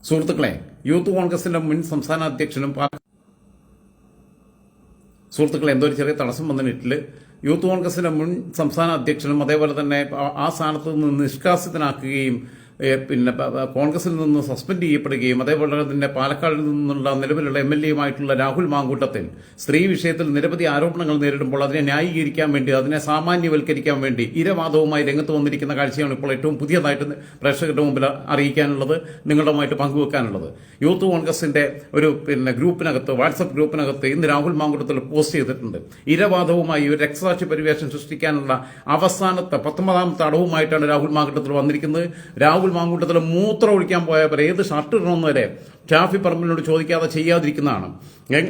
സുഹൃത്തുക്കളെ, യൂത്ത് കോൺഗ്രസിന്റെ മുൻ സംസ്ഥാന അധ്യക്ഷനും സുഹൃത്തുക്കളെ എന്തോ ഒരു ചെറിയ തടസ്സം വന്നിട്ടില്ല. യൂത്ത് കോൺഗ്രസിന്റെ മുൻ സംസ്ഥാന അധ്യക്ഷനും അതേപോലെ തന്നെ ആ സ്ഥാനത്ത് നിന്ന് നിഷ്കാസിതനാക്കുകയും പിന്നെ കോൺഗ്രസിൽ നിന്ന് സസ്പെൻഡ് ചെയ്യപ്പെടുകയും അതേപോലെ തന്നെ പാലക്കാടിൽ നിന്നുള്ള നിലവിലുള്ള MLA രാഹുൽ മാങ്കൂട്ടത്തിൽ സ്ത്രീ വിഷയത്തിൽ നിരവധി ആരോപണങ്ങൾ നേരിടുമ്പോൾ അതിനെ ന്യായീകരിക്കാൻ വേണ്ടി, അതിനെ സാമാന്യവൽക്കരിക്കാൻ വേണ്ടി ഇരവാദവുമായി രംഗത്ത് വന്നിരിക്കുന്ന കാഴ്ചയാണ് ഇപ്പോൾ ഏറ്റവും പുതിയതായിട്ട് പ്രേക്ഷകരുടെ മുമ്പിൽ അറിയിക്കാനുള്ളത്, നിങ്ങളുമായിട്ട് പങ്കുവെക്കാനുള്ളത്. യൂത്ത് കോൺഗ്രസിന്റെ ഒരു ഗ്രൂപ്പിനകത്ത്, വാട്സപ്പ് ഗ്രൂപ്പിനകത്ത് ഇന്ന് രാഹുൽ മാങ്കൂട്ടത്തിൽ പോസ്റ്റ് ചെയ്തിട്ടുണ്ട്. ഇരവാദവുമായി ഒരു രക്തസാക്ഷി പരിവേഷം സൃഷ്ടിക്കാനുള്ള അവസാനത്തെ 19ാമത്തെ അടവുമായിട്ടാണ് രാഹുൽ മാങ്കൂട്ടത്തിൽ വന്നിരിക്കുന്നത്. രാഹുൽ മാങ്കൂട്ടത്തിൽ മൂത്രം ഒഴിക്കാൻ പോയപ്പോൾ ഏത് ഷർട്ട് ഇടണമെന്ന് വരെ ഷാഫി പറമ്പിലിനോട് ചോദിക്കാതെ ചെയ്യാതിരിക്കുന്നതാണ്.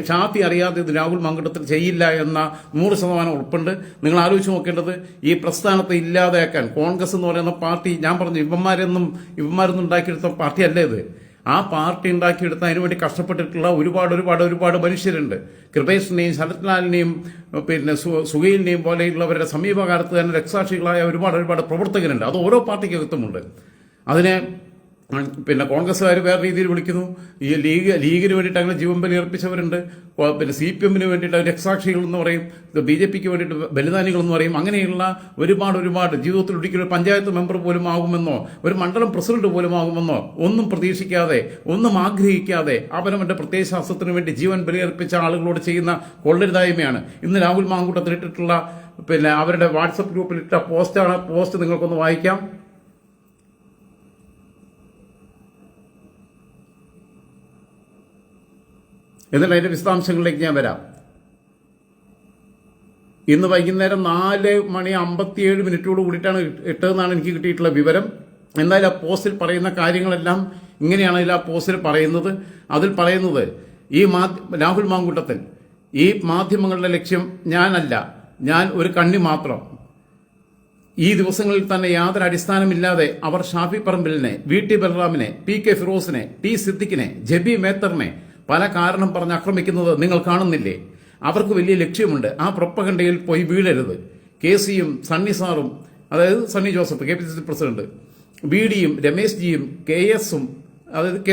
ഷാഫി അറിയാതെ ഇത് രാഹുൽ മാങ്കൂട്ടത്തിൽ ചെയ്യില്ല എന്ന 100% ഉറപ്പുണ്ട്. നിങ്ങൾ ആലോചിച്ച് നോക്കേണ്ടത്, ഈ പ്രസ്ഥാനത്തെ ഇല്ലാതെയാക്കാൻ കോൺഗ്രസ് എന്ന് പറയുന്ന പാർട്ടി, ഞാൻ പറഞ്ഞു ഇവന്മാരൊന്നും ഉണ്ടാക്കിയെടുത്ത പാർട്ടിയല്ലേ ഇത്. ആ പാർട്ടി ഉണ്ടാക്കിയെടുത്ത് അതിനുവേണ്ടി കഷ്ടപ്പെട്ടിട്ടുള്ള ഒരുപാട് മനുഷ്യരുണ്ട്. കൃപേഷിനെയും ശരത്ലാലിനെയും സുഹൈലിനെയും പോലെയുള്ളവരുടെ സമീപകാലത്ത് തന്നെ രക്തസാക്ഷികളായ ഒരുപാട് പ്രവർത്തകരുണ്ട്. അത് ഓരോ പാർട്ടിക്കകത്തുമുണ്ട്. അതിനെ കോൺഗ്രസ്സുകാർ വേറെ രീതിയിൽ വിളിക്കുന്നു. ഈ ലീഗിന് വേണ്ടിയിട്ട് അങ്ങനെ ജീവൻ ബലി അർപ്പിച്ചവരുണ്ട്. CPM-ന് വേണ്ടിയിട്ട് രക്തസാക്ഷികൾ എന്ന് പറയും, BJP-ക്ക് വേണ്ടിയിട്ട് ബലിദാനികൾ എന്ന് പറയും. അങ്ങനെയുള്ള ഒരുപാട് ജീവിതത്തിൽ ഒരിക്കലും പഞ്ചായത്ത് മെമ്പർ പോലും ആകുമെന്നോ ഒരു മണ്ഡലം പ്രസിഡന്റ് പോലും ആകുമെന്നോ ഒന്നും പ്രതീക്ഷിക്കാതെ, ഒന്നും ആഗ്രഹിക്കാതെ അവനവന്റെ പ്രത്യയശാസ്ത്രത്തിന് വേണ്ടി ജീവൻ ബലിയർപ്പിച്ച ആളുകളോട് ചെയ്യുന്ന കൊള്ളരുതായ്മയാണ് ഇന്ന് രാഹുൽ മാങ്കൂട്ടത്തിൽ ഇട്ടിട്ടുള്ള അവരുടെ വാട്സപ്പ് ഗ്രൂപ്പിൽ ഇട്ട പോസ്റ്റ് നിങ്ങൾക്കൊന്ന് വായിക്കാം. എന്നിട്ട് അതിന്റെ വിശദാംശങ്ങളിലേക്ക് ഞാൻ വരാം. ഇന്ന് വൈകുന്നേരം 4:57 കൂടിയിട്ടാണ് ഇട്ടതെന്നാണ് എനിക്ക് കിട്ടിയിട്ടുള്ള വിവരം. എന്തായാലും ആ പോസ്റ്റിൽ പറയുന്ന കാര്യങ്ങളെല്ലാം ഇങ്ങനെയാണ്. ആ പോസ്റ്റിൽ പറയുന്നത്, അതിൽ പറയുന്നത് ഈ രാഹുൽ മാങ്കൂട്ടത്തിൽ ഈ മാധ്യമങ്ങളുടെ ലക്ഷ്യം ഞാനല്ല, ഞാൻ ഒരു കണ്ണി മാത്രം. ഈ ദിവസങ്ങളിൽ തന്നെ യാതൊരു അടിസ്ഥാനമില്ലാതെ അവർ Shafi പറമ്പിലിനെ, VT ബലറാമിനെ, PK ഫിറോസിനെ, T സിദ്ദിഖിനെ, Jebi മേത്തറിനെ പല കാരണം പറഞ്ഞ് ആക്രമിക്കുന്നത് നിങ്ങൾ കാണുന്നില്ലേ? അവർക്ക് വലിയ ലക്ഷ്യമുണ്ട്. ആ പ്രൊപ്പഗണ്ടയിൽ പോയി വീഴരുത്. KC-യും സണ്ണി സാറും, അതായത് സണ്ണി ജോസഫ് KPCC പ്രസിഡന്റ്, BD-യും രമേശ് ജിയും KS-ഉം, അതായത് K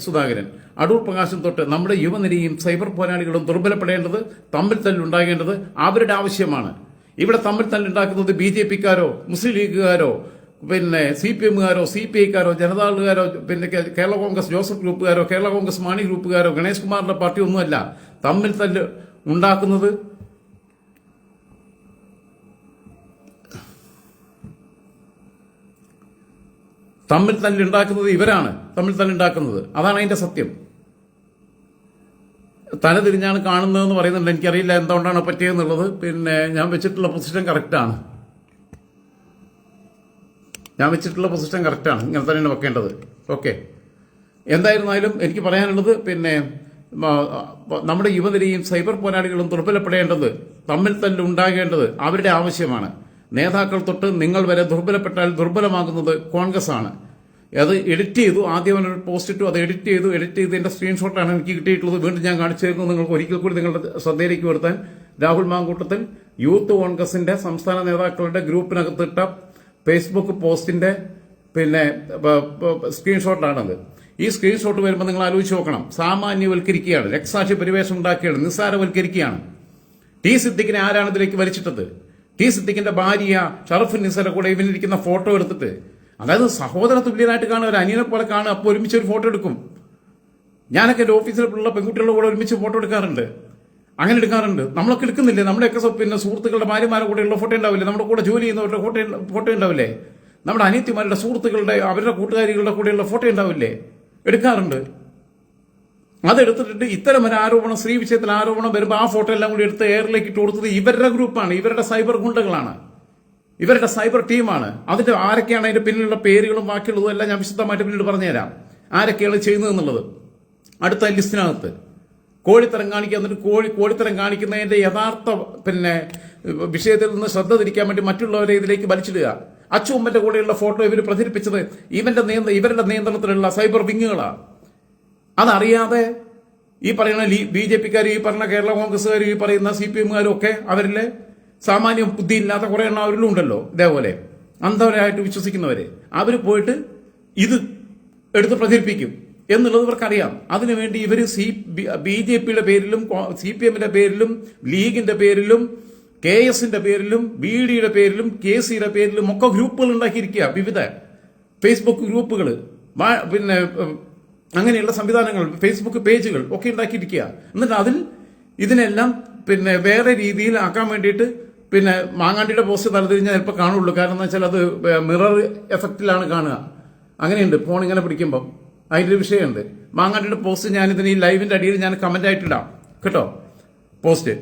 സുധാകരൻ, അടൂർ പ്രകാശും തൊട്ട് നമ്മുടെ യുവനിരയും സൈബർ പോരാളികളും ദുർബലപ്പെടേണ്ടത്, തമ്മിൽ തല്ലുണ്ടാകേണ്ടത് അവരുടെ ആവശ്യമാണ്. ഇവിടെ തമ്മിൽ തല്ലുണ്ടാക്കുന്നത് BJP-ക്കാരോ മുസ്ലിം ലീഗുകാരോ CPM-കാരോ CPI-ക്കാരോ ജനതാദളുകാരോ കേരള കോൺഗ്രസ് ജോസഫ് ഗ്രൂപ്പുകാരോ കേരള കോൺഗ്രസ് മാണി ഗ്രൂപ്പുകാരോ ഗണേഷ് കുമാറിന്റെ പാർട്ടി ഒന്നുമല്ല. തമ്മിൽ തല്ല് ഉണ്ടാക്കുന്നത് ഇവരാണ്. തമ്മിൽ തല്ലുണ്ടാക്കുന്നത്, അതാണ് അതിന്റെ സത്യം. തല തിരിഞ്ഞാണ് കാണുന്നതെന്ന് പറയുന്നുണ്ട്. എനിക്കറിയില്ല എന്തുകൊണ്ടാണ് പറ്റിയെന്നുള്ളത്. ഞാൻ വെച്ചിട്ടുള്ള പൊസിഷൻ കറക്റ്റാണ്. ഇങ്ങനെ തന്നെയാണ് വെക്കേണ്ടത്. ഓക്കെ, എന്തായിരുന്നാലും എനിക്ക് പറയാനുള്ളത് നമ്മുടെ യുവനിരയും സൈബർ പോരാളികളും ദുർബലപ്പെടേണ്ടത്, തമ്മിൽ തല്ലുണ്ടാകേണ്ടത് അവരുടെ ആവശ്യമാണ്. നേതാക്കൾ തൊട്ട് നിങ്ങൾ വരെ ദുർബലപ്പെട്ടാൽ ദുർബലമാകുന്നത് കോൺഗ്രസ് ആണ്. അത് എഡിറ്റ് ചെയ്തു. ആദ്യം ഒരു പോസ്റ്റ് ഇട്ടു, അത് എഡിറ്റ് ചെയ്തതിന്റെ സ്ക്രീൻഷോട്ടാണ് എനിക്ക് കിട്ടിയിട്ടുള്ളത്. വീണ്ടും ഞാൻ കാണിച്ചു തരുന്നു നിങ്ങൾക്ക് ഒരിക്കൽ കൂടി നിങ്ങളുടെ ശ്രദ്ധയിലേക്ക് വരുത്താൻ. രാഹുൽ മാങ്കൂട്ടത്തിൽ യൂത്ത് കോൺഗ്രസിന്റെ സംസ്ഥാന നേതാക്കളുടെ ഗ്രൂപ്പിനകത്തിട്ട ഫേസ്ബുക്ക് പോസ്റ്റിന്റെ സ്ക്രീൻഷോട്ടാണത്. ഈ സ്ക്രീൻഷോട്ട് വരുമ്പോൾ നിങ്ങൾ ആലോചിച്ച് നോക്കണം. സാമാന്യവൽക്കരിക്കുകയാണ്, രക്തസാക്ഷി പരിവേഷം ഉണ്ടാക്കുകയാണ്, നിസ്സാരവൽക്കരിക്കുകയാണ്. T സിദ്ദിഖിനെ ആരാണ് ഇതിലേക്ക് വലിച്ചിട്ടത്? T സിദ്ദിഖിന്റെ ഭാര്യ ഷറഫുൻ നിസയുടെ കൂടെ ഇവനിരിക്കുന്ന ഫോട്ടോ എടുത്തിട്ട്, അതായത് സഹോദര തുല്യനായിട്ട് കാണുക, ഒരു അനിയനെ പോലെ കാണുക, അപ്പോൾ ഒരുമിച്ച് ഒരു ഫോട്ടോ എടുക്കും. ഞാനൊക്കെ എൻ്റെ ഓഫീസിലുള്ള പെൺകുട്ടികളുടെ കൂടെ ഒരുമിച്ച് ഫോട്ടോ എടുക്കാറുണ്ട്. നമ്മളൊക്കെ എടുക്കുന്നില്ലേ? നമ്മുടെയൊക്കെ സുഹൃത്തുക്കളുടെ ഭാര്യമാരുടെ കൂടെയുള്ള ഫോട്ടോ ഉണ്ടാവില്ലേ? നമ്മുടെ കൂടെ ജോലി ചെയ്യുന്നവരുടെ ഫോട്ടോ ഉണ്ടാവില്ലേ? നമ്മുടെ അനിയത്തിമാരുടെ സുഹൃത്തുക്കളുടെ, അവരുടെ കൂട്ടുകാരികളുടെ കൂടെയുള്ള ഫോട്ടോ ഉണ്ടാവില്ലേ? എടുക്കാറുണ്ട്. അതെടുത്തിട്ട് ഇത്തരം ഒരു ആരോപണം, സ്ത്രീ വിഷയത്തിൽ ആരോപണം വരുമ്പോൾ ആ ഫോട്ടോ എല്ലാം കൂടി എടുത്ത് എയറിലേക്ക് ഇട്ട് കൊടുത്തത് ഇവരുടെ ഗ്രൂപ്പാണ്, ഇവരുടെ സൈബർ ഗുണ്ടകളാണ്, ഇവരുടെ സൈബർ ടീമാണ്. അതിന്റെ ആരൊക്കെയാണ് അതിന്റെ പിന്നിലുള്ള പേരുകളും ബാക്കിയുള്ളതും എല്ലാം ഞാൻ വിശദമായിട്ട് പിന്നീട് പറഞ്ഞുതരാം. ആരൊക്കെയാണ് ചെയ്യുന്നതെന്നുള്ളത് അടുത്ത ലിസ്റ്റിനകത്ത്. കോഴിത്തരം കാണിക്കുക, എന്നിട്ട് കോഴിത്തരം കാണിക്കുന്നതിന്റെ യഥാർത്ഥ വിഷയത്തിൽ നിന്ന് ശ്രദ്ധ തിരിക്കാൻ വേണ്ടി മറ്റുള്ളവരെ ഇതിലേക്ക് വലിച്ചിടുക. അച്ചുമ്മന്റെ കൂടെയുള്ള ഫോട്ടോ ഇവർ പ്രചരിപ്പിച്ചത് ഇവരുടെ നിയന്ത്രണത്തിലുള്ള സൈബർ വിങ്ങുകളാണ്. അതറിയാതെ ഈ പറയുന്ന BJP-ക്കാരും, ഈ പറയുന്ന കേരള കോൺഗ്രസ്സുകാരും, ഈ പറയുന്ന CPM-കാരും ഒക്കെ അവരിലെ സാമാന്യ ബുദ്ധിയില്ലാത്ത കുറെ എണ്ണം അവരിലും ഉണ്ടല്ലോ. ഇതേപോലെ അന്ധവരായിട്ട് വിശ്വസിക്കുന്നവര്, അവർ പോയിട്ട് ഇത് എടുത്ത് പ്രചരിപ്പിക്കും. എന്നുള്ളത് ഇവർക്കറിയാം. അതിനുവേണ്ടി ഇവർ BJPയുടെ പേരിലും CPMന്റെ പേരിലും ലീഗിന്റെ പേരിലും KSന്റെ പേരിലും BDയുടെ പേരിലും KCയുടെ പേരിലും ഒക്കെ ഗ്രൂപ്പുകൾ ഉണ്ടാക്കിയിരിക്കുക. വിവിധ ഫേസ്ബുക്ക് ഗ്രൂപ്പുകൾ, പിന്നെ അങ്ങനെയുള്ള സംവിധാനങ്ങൾ, ഫേസ്ബുക്ക് പേജുകൾ ഒക്കെ ഉണ്ടാക്കിയിരിക്കുക. എന്നിട്ട് അതിൽ ഇതിനെല്ലാം പിന്നെ വേറെ രീതിയിൽ ആക്കാൻ വേണ്ടിയിട്ട് പിന്നെ മാങ്ങാണ്ടിയുടെ പോസ്റ്റ് തലതിരിഞ്ഞാൽ ചിലപ്പോൾ കാണുള്ളൂ. കാരണം എന്ന് വെച്ചാൽ അത് മിറർ എഫക്റ്റിലാണ് കാണുക. അങ്ങനെയുണ്ട് ഫോൺ ഇങ്ങനെ പിടിക്കുമ്പം. അതിൻ്റെ വിഷയമുണ്ട്. മാങ്ങാണ്ടിയുടെ പോസ്റ്റ് ഞാനിതിന് ഈ ലൈവിന്റെ അടിയിൽ ഞാൻ കമന്റ് ആയിട്ടിടാം കേട്ടോ. പോസ്റ്റ്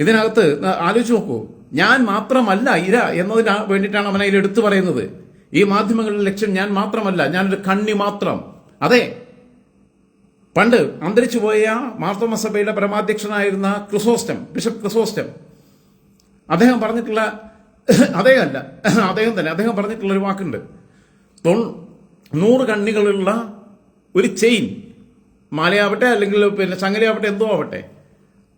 ഇതിനകത്ത് ആലോചിച്ച് നോക്കൂ. ഞാൻ മാത്രമല്ല ഇര എന്നതിന് വേണ്ടിയിട്ടാണ് അവൻ അതിൽ എടുത്തു പറയുന്നത്. ഈ മാധ്യമങ്ങളുടെ ലക്ഷ്യം ഞാൻ മാത്രമല്ല, ഞാനൊരു കണ്ണി മാത്രം. അതെ, പണ്ട് അന്തരിച്ചു പോയ മാർത്തോമ സഭയുടെ പരമാധ്യക്ഷനായിരുന്ന ബിഷപ്പ് ക്രിസോസ്റ്റം അദ്ദേഹം പറഞ്ഞിട്ടുള്ള അദ്ദേഹം പറഞ്ഞിട്ടുള്ള ഒരു വാക്കുണ്ട്. 100 കണ്ണികളുള്ള ഒരു ചെയിൻ, മാലയാവട്ടെ അല്ലെങ്കിൽ പിന്നെ ചങ്ങലയാവട്ടെ എന്തോ ആവട്ടെ,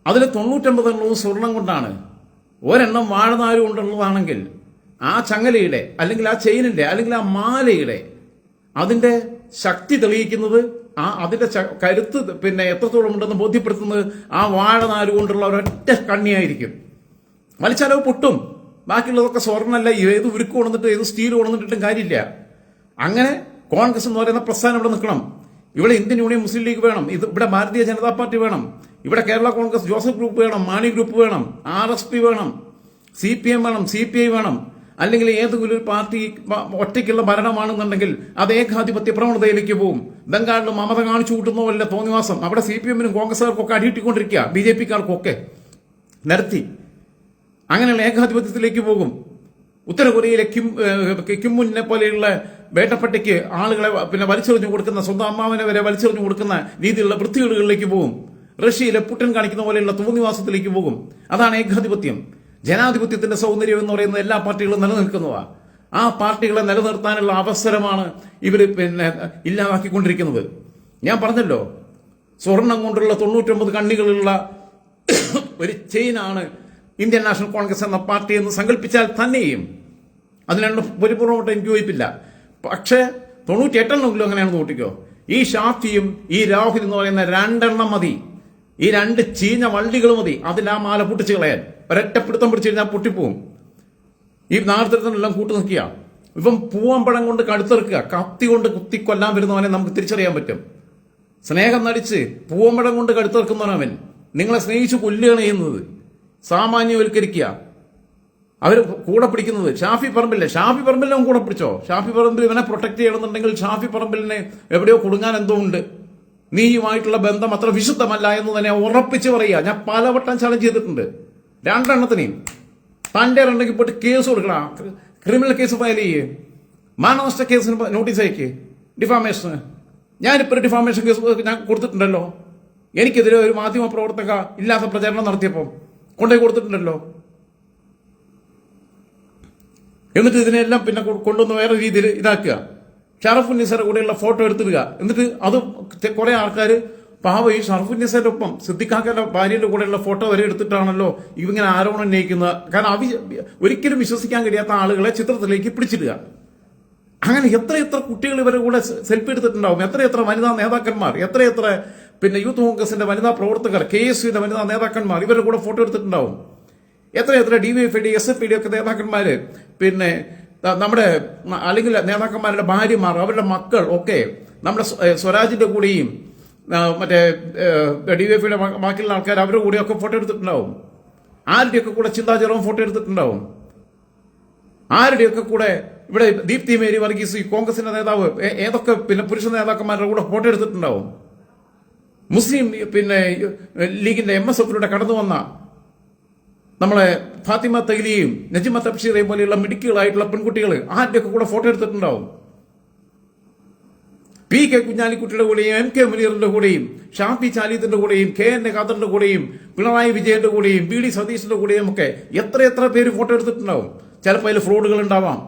അതിൽ 99 എണ്ണവും സ്വർണം കൊണ്ടാണ്, ഒരെണ്ണം വാഴനാര് കൊണ്ടുള്ളതാണെങ്കിൽ ആ ചങ്ങലയുടെ അല്ലെങ്കിൽ ആ ചെയിനിന്റെ അല്ലെങ്കിൽ ആ മാലയുടെ അതിന്റെ ശക്തി തെളിയിക്കുന്നത്, അതിന്റെ കരുത്ത് പിന്നെ എത്രത്തോളം ഉണ്ടെന്ന് ബോധ്യപ്പെടുത്തുന്നത് ആ വാഴനാര് കൊണ്ടുള്ള ഒരൊറ്റ കണ്ണിയായിരിക്കും. വലിച്ചാലവ് പൊട്ടും. ബാക്കിയുള്ളതൊക്കെ സ്വർണ്ണമല്ല, ഏത് ഉരുക്ക് കൊണ്ടിട്ട് ഏത് സ്റ്റീൽ കൊണ്ടിട്ടും കാര്യമില്ല. അങ്ങനെ കോൺഗ്രസ് എന്ന് പറയുന്ന പ്രസ്ഥാനം ഇവിടെ നിൽക്കണം. ഇവിടെ ഇന്ത്യൻ യൂണിയൻ മുസ്ലിം ലീഗ് വേണം, ഇവിടെ ഭാരതീയ ജനതാ പാർട്ടി വേണം, ഇവിടെ കേരള കോൺഗ്രസ് ജോസഫ് ഗ്രൂപ്പ് വേണം, മാണി ഗ്രൂപ്പ് വേണം, RSP വേണം, CPM വേണം, CPI വേണം. അല്ലെങ്കിൽ ഏതെങ്കിലും ഒരു പാർട്ടി ഒറ്റയ്ക്കുള്ള ഭരണമാണെന്നുണ്ടെങ്കിൽ അത് ഏകാധിപത്യ പ്രവണതയിലേക്ക് പോകും. ബംഗാളിൽ മമത കാണിച്ചു കൂട്ടുന്ന പോലെ തോന്നിവാസം അവിടെ CPMനും കോൺഗ്രസുകാർക്കൊക്കെ അടിയിട്ടിക്കൊണ്ടിരിക്കുക, BJPക്കാർക്കൊക്കെ നിരത്തി. അങ്ങനെയുള്ള ഏകാധിപത്യത്തിലേക്ക് പോകും. ഉത്തര കൊറിയയിലെ കിമ്മുനെ പോലെയുള്ള വേട്ടപ്പട്ടിക്ക് ആളുകളെ പിന്നെ വലിച്ചെറിഞ്ഞു കൊടുക്കുന്ന, സ്വന്തം അമ്മാവനെ വരെ വലിച്ചെറിഞ്ഞു കൊടുക്കുന്ന രീതിയിലുള്ള വൃത്തികേടുകളിലേക്ക് പോകും. റഷ്യയിലെ പുടിൻ കാണിക്കുന്ന പോലെയുള്ള തോന്നിവാസത്തിലേക്ക് പോകും. അതാണ് ഏകാധിപത്യം. ജനാധിപത്യത്തിന്റെ സൗന്ദര്യം എന്ന് പറയുന്നത് എല്ലാ പാർട്ടികളും നിലനിൽക്കുന്നതാണ്. ആ പാർട്ടികളെ നിലനിർത്താനുള്ള അവസരമാണ് ഇവർ പിന്നെ ഇല്ലാതാക്കിക്കൊണ്ടിരിക്കുന്നത്. ഞാൻ പറഞ്ഞല്ലോ, സ്വർണം കൊണ്ടുള്ള 99 കണ്ണികളുള്ള ഒരു ചെയിനാണ് ഇന്ത്യൻ നാഷണൽ കോൺഗ്രസ് എന്ന പാർട്ടി എന്ന് സങ്കല്പിച്ചാൽ തന്നെയും അതിനുള്ള പരിപൂർണ്ണമായിട്ട് എനിക്ക് യോജിപ്പില്ല. പക്ഷേ 98 അങ്ങനെയാണെന്ന് കൂട്ടിക്കോ. ഈ ഷാഫിയും ഈ രാഹുൽ എന്ന് പറയുന്ന 2 എണ്ണം മതി. ഈ 2 ചീഞ്ഞ വള്ളികൾ മതി അതിൽ ആ മാല പൊട്ടിച്ച് കളയാൻ. ഒരൊറ്റ പിടുത്തം പിടിച്ചു കഴിഞ്ഞാൽ പൊട്ടിപ്പോവും. ഈ നാടത്തിനെല്ലാം കൂട്ടു നിൽക്കുക. ഇപ്പം പൂവമ്പഴം കൊണ്ട് കടുത്തിറക്കുക, കത്തി കൊണ്ട് കുത്തിക്കൊല്ലാൻ വരുന്നവനെ നമുക്ക് തിരിച്ചറിയാൻ പറ്റും. സ്നേഹം നടിച്ച് പൂവമ്പഴം കൊണ്ട് കടുത്തിറക്കുന്നവനവൻ നിങ്ങളെ സ്നേഹിച്ച് കൊല്ലുകയാണ് ചെയ്യുന്നത്. സാമാന്യവൽക്കരിക്കുക. അവർ കൂടെ പിടിക്കുന്നത് ഷാഫി പറമ്പിലും കൂടെ പിടിച്ചോ. ഷാഫി പറമ്പിൽ ഇവനെ പ്രൊട്ടക്ട് ചെയ്യണമെന്നുണ്ടെങ്കിൽ ഷാഫി പറമ്പിലിനെ എവിടെയോ കൊടുങ്ങാൻ എന്തോ ഉണ്ട്. നീയുമായിട്ടുള്ള ബന്ധം അത്ര വിശുദ്ധമല്ല എന്ന് തന്നെ ഉറപ്പിച്ച് പറയുക. ഞാൻ പലവട്ടം ചലഞ്ച് ചെയ്തിട്ടുണ്ട്. 2 എണ്ണത്തിനെയും തൻ്റെ ഉണ്ടെങ്കിൽ പോയിട്ട് കേസ് കൊടുക്കണം. ക്രിമിനൽ കേസ് ഫയൽ ചെയ്യേ, മാനനഷ്ട കേസിന് നോട്ടീസ് അയക്കേ, ഡിഫാമേഷന്. ഞാനിപ്പോൾ ഡിഫാമേഷൻ കേസ് ഞാൻ കൊടുത്തിട്ടുണ്ടല്ലോ. എനിക്കെതിരെ ഒരു മാധ്യമ പ്രവർത്തക ഇല്ലാത്ത പ്രചാരണം നടത്തിയപ്പോൾ കൊണ്ടുപോയി കൊടുത്തിട്ടുണ്ടല്ലോ. എന്നിട്ട് ഇതിനെല്ലാം പിന്നെ കൊണ്ടുവന്ന് വേറെ രീതിയിൽ ഇതാക്കുക. ഷറഫുന്നിസയുടെ കൂടെയുള്ള ഫോട്ടോ എടുത്തിടുക. എന്നിട്ട് അത് കുറെ ആൾക്കാർ പാവ ഈ ഷറഫുന്നിസയുടെ ഒപ്പം സിദ്ദിഖാക്കയുടെ ഭാര്യയുടെ കൂടെയുള്ള ഫോട്ടോ വരെ എടുത്തിട്ടാണല്ലോ ഇവങ്ങനെ ആരോപണം ഉന്നയിക്കുന്നത്. കാരണം ഒരിക്കലും വിശ്വസിക്കാൻ കഴിയാത്ത ആളുകളെ ചിത്രത്തിലേക്ക് പിടിച്ചിടുക. അങ്ങനെ എത്രയെത്ര കുട്ടികൾ ഇവരുടെ കൂടെ സെൽഫി എടുത്തിട്ടുണ്ടാവും. എത്രയെത്ര വനിതാ നേതാക്കന്മാർ, എത്രയെത്ര പിന്നെ യൂത്ത് കോൺഗ്രസിന്റെ വനിതാ പ്രവർത്തകർ, KSUവിന്റെ വനിതാ നേതാക്കന്മാർ ഇവരുടെ കൂടെ ഫോട്ടോ എടുത്തിട്ടുണ്ടാവും. എത്രയെത്ര DYFID SFID ഒക്കെ നേതാക്കന്മാര്, പിന്നെ നമ്മുടെ അല്ലെങ്കിൽ നേതാക്കന്മാരുടെ ഭാര്യമാർ, അവരുടെ മക്കൾ ഒക്കെ നമ്മുടെ സ്വരാജിന്റെ കൂടെയും മറ്റേ DYFIയുടെ ബാക്കിയുള്ള ആൾക്കാർ അവരുടെ കൂടെയൊക്കെ ഫോട്ടോ എടുത്തിട്ടുണ്ടാവും. ആരുടെയൊക്കെ കൂടെ ചിന്താചരവും ഫോട്ടോ എടുത്തിട്ടുണ്ടാവും. ആരുടെയൊക്കെ കൂടെ ഇവിടെ ദീപ്തി മേരി വർഗീസ് കോൺഗ്രസിന്റെ നേതാവ് ഏതൊക്കെ പിന്നെ പുരുഷ നേതാക്കന്മാരുടെ കൂടെ ഫോട്ടോ എടുത്തിട്ടുണ്ടാവും. മുസ്ലിം പിന്നെ ലീഗിന്റെ MSFിലൂടെ കടന്നു വന്ന നമ്മളെ ഫാത്തിമ തൈലിയും നജിമ തബ്ഷീറയും പോലെയുള്ള മിടുക്കികളായിട്ടുള്ള പെൺകുട്ടികൾ ആരുടെയൊക്കെ കൂടെ ഫോട്ടോ എടുത്തിട്ടുണ്ടാവും. PK കുഞ്ഞാലിക്കുട്ടിയുടെ കൂടെയും MK മുനീറിന്റെ കൂടെയും ഷാഫി ചാലിത്തിന്റെ കൂടെയും KN ഖാദറിന്റെ കൂടെയും പിണറായി വിജയന്റെ കൂടെയും BD സതീഷിന്റെ കൂടെയും ഒക്കെ എത്രയെത്ര പേര് ഫോട്ടോ എടുത്തിട്ടുണ്ടാവും. ചിലപ്പോൾ അതിൽ ഫ്രോഡുകൾ ഉണ്ടാവാം,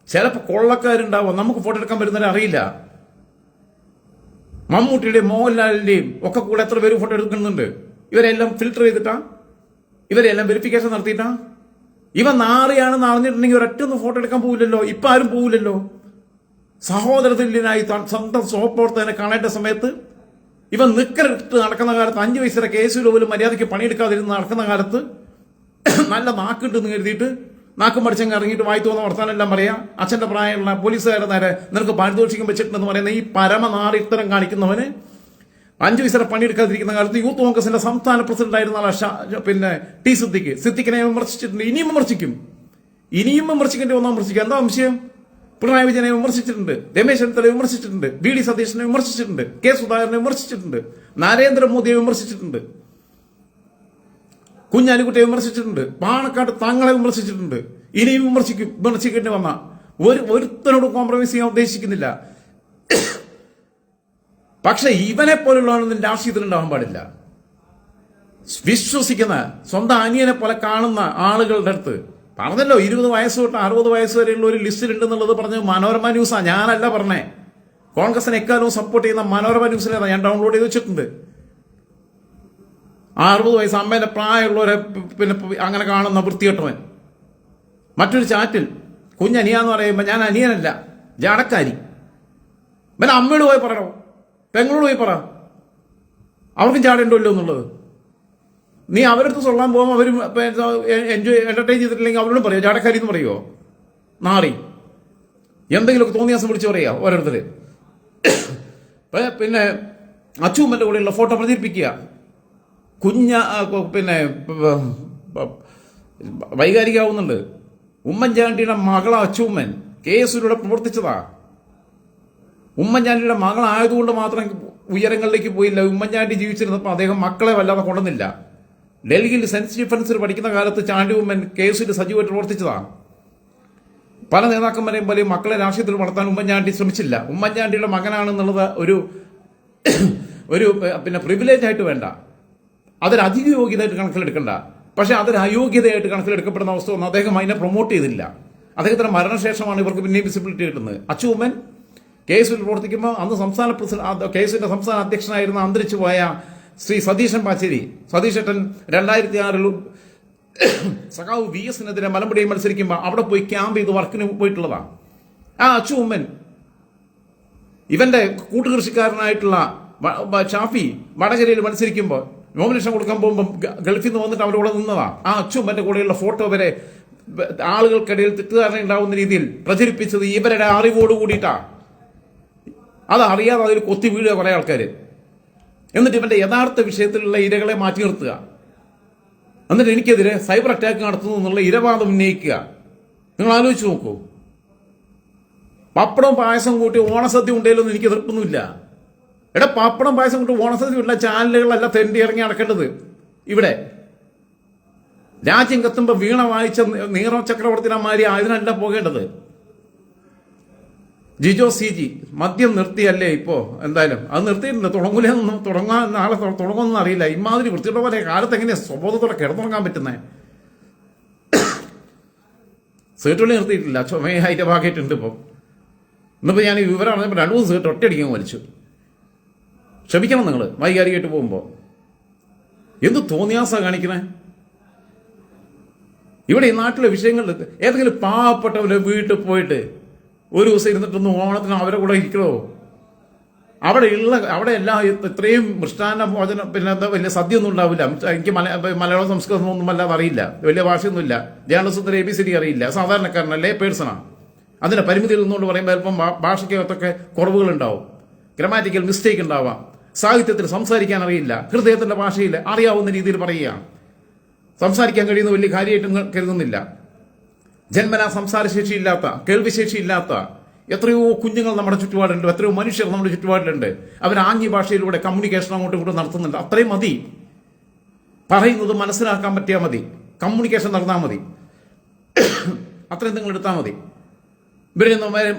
ചിലപ്പോൾ കൊള്ളക്കാരുണ്ടാവാം. നമുക്ക് ഫോട്ടോ എടുക്കാൻ വരുന്നവരെ അറിയില്ല. മമ്മൂട്ടിയുടെയും മോഹൻലാലിന്റെയും ഒക്കെ കൂടെ എത്ര പേര് ഫോട്ടോ എടുക്കുന്നുണ്ട്. ഇവരെല്ലാം ഫിൽട്ടർ ചെയ്തിട്ടാ, ഇവരെല്ലാം വെരിഫിക്കേഷൻ നടത്തിയിട്ടാ. ഇവ നാറിയാണെന്ന് അറിഞ്ഞിട്ടുണ്ടെങ്കിൽ ഒരൊറ്റൊന്നും ഫോട്ടോ എടുക്കാൻ പോവില്ലല്ലോ. ഇപ്പം ആരും പോവില്ലല്ലോ. സഹോദരതുല്യനായി സ്വന്തം സഹപ്രവർത്തകനെ കാണേണ്ട സമയത്ത് ഇവൻ നിക്കറിട്ട് നടക്കുന്ന കാലത്ത് 5 വയസ്സിലെ കേസിൽ പോലും മര്യാദയ്ക്ക് പണിയെടുക്കാതിരുന്ന് നടക്കുന്ന കാലത്ത് നല്ല നാക്കിട്ടെന്ന് കരുതിയിട്ട് നാക്കും പഠിച്ചങ്ങ് ഇറങ്ങിയിട്ട് വായി തോന്നുന്ന വർത്താനെല്ലാം പറയാം. അച്ഛന്റെ പ്രായമുള്ള പോലീസുകാരുടെ നേരെ നിനക്ക് പാരിതോഷികം വെച്ചിട്ടുണ്ടെന്ന് പറയുന്ന ഈ പരമനാറിത്തരം കാണിക്കുന്നവന് 5 വയസ്സിലെ പണിയെടുക്കാതിരിക്കുന്ന കാലത്ത് യൂത്ത് കോൺഗ്രസിന്റെ സംസ്ഥാന പ്രസിഡന്റ് ആയിരുന്ന പിന്നെ ടി സിദ്ദിഖിനെ വിമർശിച്ചിട്ടുണ്ട്. ഇനിയും വിമർശിക്കേണ്ടി വന്നാൽ വിമർശിക്കുക. എന്താ വിഷയം? പിണറായി വിജയനെ വിമർശിച്ചിട്ടുണ്ട്, രമേശ് ചെന്നിത്തലയെ വിമർശിച്ചിട്ടുണ്ട്, വി ഡി സതീശനെ വിമർശിച്ചിട്ടുണ്ട്, കെ സുധാകരനെ വിമർശിച്ചിട്ടുണ്ട്, നരേന്ദ്രമോദിയെ വിമർശിച്ചിട്ടുണ്ട്, കുഞ്ഞാലിക്കുട്ടിയെ വിമർശിച്ചിട്ടുണ്ട്, പാണക്കാട് തങ്ങളെ വിമർശിച്ചിട്ടുണ്ട്. ഇനിയും വിമർശിക്കേണ്ടി വന്ന ഒരുത്തനോട് കോംപ്രമൈസ് ചെയ്യാൻ ഉദ്ദേശിക്കുന്നില്ല. പക്ഷെ ഇവനെ പോലുള്ളവനൊന്നും രാഷ്ട്രീയത്തിൽ ഉണ്ടാവാൻ പാടില്ല. വിശ്വസിക്കുന്ന സ്വന്തം അനിയനെ പോലെ കാണുന്ന ആളുകളുടെ അടുത്ത് പറഞ്ഞല്ലോ 20 വയസ്സ് തൊട്ട് 60 വയസ്സ് വരെയുള്ള ഒരു ലിസ്റ്റിലുണ്ടെന്നുള്ളത് പറഞ്ഞ് മനോരമ ന്യൂസാ, ഞാനല്ല പറഞ്ഞേ. കോൺഗ്രസിനെ എക്കാലവും സപ്പോർട്ട് ചെയ്യുന്ന മനോരമ ന്യൂസിലേതാ, ഞാൻ ഡൗൺലോഡ് ചെയ്ത് വെച്ചിട്ടുണ്ട്. 60 വയസ്സ് അമ്മേന്റെ പ്രായമുള്ളവരെ പിന്നെ അങ്ങനെ കാണുന്ന വൃത്തികെട്ടവൻ. മറ്റൊരു ചാറ്റിൽ കുഞ്ഞനിയാന്ന് പറയുമ്പോൾ ഞാൻ അനിയനല്ല, ജാടക്കാരി. പിന്നെ അമ്മയോട് പോയി പറയണോ, പെങ്ങളോട് പോയി പറ, അവർക്കും ചാടേണ്ടല്ലോ എന്നുള്ളത്. നീ അവരടുത്ത് സൊള്ളാൻ പോകുമ്പോൾ അവർ എന്റർടൈൻ ചെയ്തിട്ടില്ലെങ്കിൽ അവരോടും പറയോ ജാടക്കാരി എന്ന് പറയുമോ? നാറി എന്തെങ്കിലുമൊക്കെ തോന്നിയാസം വിളിച്ച് പറയാ ഓരോരുത്തര്. പിന്നെ അച്ചൂമ്മന്റെ കൂടെയുള്ള ഫോട്ടോ പ്രചരിപ്പിക്കുക, പിന്നെ വൈകാരികാവുന്നുണ്ട്. ഉമ്മൻചാണ്ടിയുടെ മകള അച്ചൂമ്മൻ കേസിലൂടെ പ്രവർത്തിച്ചതാ. ഉമ്മൻചാണ്ടിയുടെ മകളായതുകൊണ്ട് മാത്രം ഉയരങ്ങളിലേക്ക് പോയില്ല. ഉമ്മൻചാണ്ടി ജീവിച്ചിരുന്നപ്പോൾ അദ്ദേഹം മക്കളെ വല്ലാതെ കൊണ്ടുവന്നില്ല. ഡൽഹിയിൽ സെന്റ് സ്റ്റീഫൻസിൽ പഠിക്കുന്ന കാലത്ത് ചാണ്ടി ഉമ്മൻ കേസിൽ സജീവമായിട്ട് പ്രവർത്തിച്ചതാണ്. പല നേതാക്കന്മാരെയും പോലെ മക്കളെ രാഷ്ട്രീയത്തിൽ വളർത്താൻ ഉമ്മൻചാണ്ടി ശ്രമിച്ചില്ല. ഉമ്മൻചാണ്ടിയുടെ മകനാണെന്നുള്ളത് ഒരു പിന്നെ പ്രിവിലേജ് ആയിട്ട് വേണ്ട, അതൊരു അധിക യോഗ്യതയായിട്ട് കണക്കിലെടുക്കണ്ട. പക്ഷെ അതൊരു അയോഗ്യതയായിട്ട് കണക്കിലെടുക്കപ്പെടുന്ന അവസ്ഥ ഒന്നും അദ്ദേഹം അതിനെ പ്രൊമോട്ട് ചെയ്തില്ല. അദ്ദേഹത്തിന്റെ മരണശേഷമാണ് ഇവർക്ക് പിന്നെയും വിസിബിലിറ്റി കിട്ടുന്നത്. അച്ചൂമ്മൻ കേസിൽ പ്രവർത്തിക്കുമ്പോൾ അന്ന് കേസിന്റെ സംസ്ഥാന അധ്യക്ഷനായിരുന്ന അന്തരിച്ചു പോയ ശ്രീ സതീശൻ പാച്ചേരി, സതീശേട്ടൻ 2006 സഖാവ് VS-നെതിരെ മലമ്പുഴയിൽ മത്സരിക്കുമ്പോൾ അവിടെ പോയി ക്യാമ്പ് ചെയ്ത് വർക്കിന് പോയിട്ടുള്ളതാണ്. ആ അച്ചൂമ്മൻ ഇവന്റെ കൂട്ടുകൃഷിക്കാരനായിട്ടുള്ള ഷാഫി വടകരയിൽ മത്സരിക്കുമ്പോൾ നോമിനേഷൻ കൊടുക്കാൻ പോകുമ്പോൾ ഗൾഫിൽ നിന്ന് വന്നിട്ട് അവരോട് നിന്നതാ. ആ അച്ചൂമ്മന്റെ കൂടെയുള്ള ഫോട്ടോ വരെ ആളുകൾക്കിടയിൽ തെറ്റിദ്ധാരണ ഉണ്ടാവുന്ന രീതിയിൽ പ്രചരിപ്പിച്ചത് ഇവരുടെ അറിവോട് കൂടിയിട്ടാ. അത് അറിയാതെ അതിൽ കൊത്തി വീഴുക കുറെ ആൾക്കാർ. എന്നിട്ട് ഇവന്റെ യഥാർത്ഥ വിഷയത്തിലുള്ള ഇരകളെ മാറ്റി നിർത്തുക, എന്നിട്ട് എനിക്കെതിരെ സൈബർ അറ്റാക്ക് നടത്തുന്നു എന്നുള്ള ഇരവാദം ഉന്നയിക്കുക. നിങ്ങൾ ആലോചിച്ച് നോക്കൂ. പപ്പടം പായസം കൂട്ടി ഓണസദ്യ ഉണ്ടെങ്കിലൊന്നും എനിക്ക് എതിർപ്പൊന്നുമില്ല. പപ്പടം പായസം കൂട്ടി ഓണസദ്യ ഉള്ള ചാനലുകളല്ല തെണ്ടി ഇറങ്ങി നടക്കേണ്ടത്. ഇവിടെ രാജ്യം കത്തുമ്പോൾ വീണ വായിച്ച നീറോ ചക്രവർത്തിനമാരി ആയതിനല്ല പോകേണ്ടത്. ജിജോ CG മദ്യം നിർത്തിയല്ലേ ഇപ്പോ? എന്തായാലും അത് നിർത്തിയിട്ടുണ്ട്. നാളെ തുടങ്ങുമെന്ന് അറിയില്ല. ഇമാതിരി വൃത്തിയുടെ പോലെ കാലത്ത് എങ്ങനെയാ സ്വബോധത്തോടെ കിടന്നുറങ്ങാൻ പറ്റുന്നേ? സീറ്റുള്ളി നിർത്തിയിട്ടില്ല, ചുമയായിട്ട് ഭാഗമായിട്ടുണ്ട്. ഇപ്പം ഇന്നിപ്പോൾ ഞാൻ ഈ വിവരം അറിഞ്ഞപ്പോൾ 2-3 സീറ്റ് ഒറ്റയടിക്കാൻ വലിച്ചു. ക്ഷമിക്കണം നിങ്ങൾ വൈകാരികമായിട്ട് പോകുമ്പോൾ. എന്ത് തോന്നിയാസാ കാണിക്കണേ? ഇവിടെ ഈ നാട്ടിലെ വിഷയങ്ങളിൽ ഏതെങ്കിലും പാവപ്പെട്ടവരെ വീട്ടിൽ പോയിട്ട് ഒരു ദിവസം ഇരുന്നിട്ടൊന്ന് ഓണത്തിന് അവരെ കൂടെ ഇരിക്കണോ? അവിടെ എല്ലാം ഇത്രയും മൃഷ്ടാന്ന ഭോജനം പിന്നെ എന്താ വലിയ സദ്യ ഒന്നും ഉണ്ടാവില്ല. എനിക്ക് മലയാളം സംസ്കൃതം ഒന്നും വല്ലാതെ അറിയില്ല, വലിയ ഭാഷയൊന്നുമില്ല, ജേർണലിസത്തിന് ABCD അറിയില്ല. സാധാരണക്കാരനല്ലേ, പേഴ്സണാണ്. അതിന്റെ പരിമിതിയിൽ നിന്നുകൊണ്ട് പറയുമ്പോൾ ചിലപ്പം ഭാഷയ്ക്കകത്തൊക്കെ കുറവുകളുണ്ടാവും, ഗ്രമാറ്റിക്കൽ മിസ്റ്റേക്ക് ഉണ്ടാവാം, സാഹിത്യത്തിൽ സംസാരിക്കാൻ അറിയില്ല, ഹൃദയത്തിന്റെ ഭാഷയിൽ അറിയാവുന്ന രീതിയിൽ പറയുകയാണ്. സംസാരിക്കാൻ കഴിയുന്ന വലിയ കാര്യമായിട്ടും കരുതുന്നില്ല. ജന്മനാ സംസാരശേഷിയില്ലാത്ത, കേൾവിശേഷിയില്ലാത്ത എത്രയോ കുഞ്ഞുങ്ങൾ നമ്മുടെ ചുറ്റുപാടുണ്ട്, എത്രയോ മനുഷ്യർ നമ്മുടെ ചുറ്റുപാടിലുണ്ട്. അവർ ആംഗ്യ ഭാഷയിലൂടെ കമ്മ്യൂണിക്കേഷൻ അങ്ങോട്ടും ഇങ്ങോട്ടും നടത്തുന്നുണ്ട്. അത്രയും മതി. പറയുന്നത് മനസ്സിലാക്കാൻ പറ്റിയാൽ മതി, കമ്മ്യൂണിക്കേഷൻ നടന്നാൽ മതി, അത്രയും നിങ്ങൾ എടുത്താൽ മതി. ഇവരെ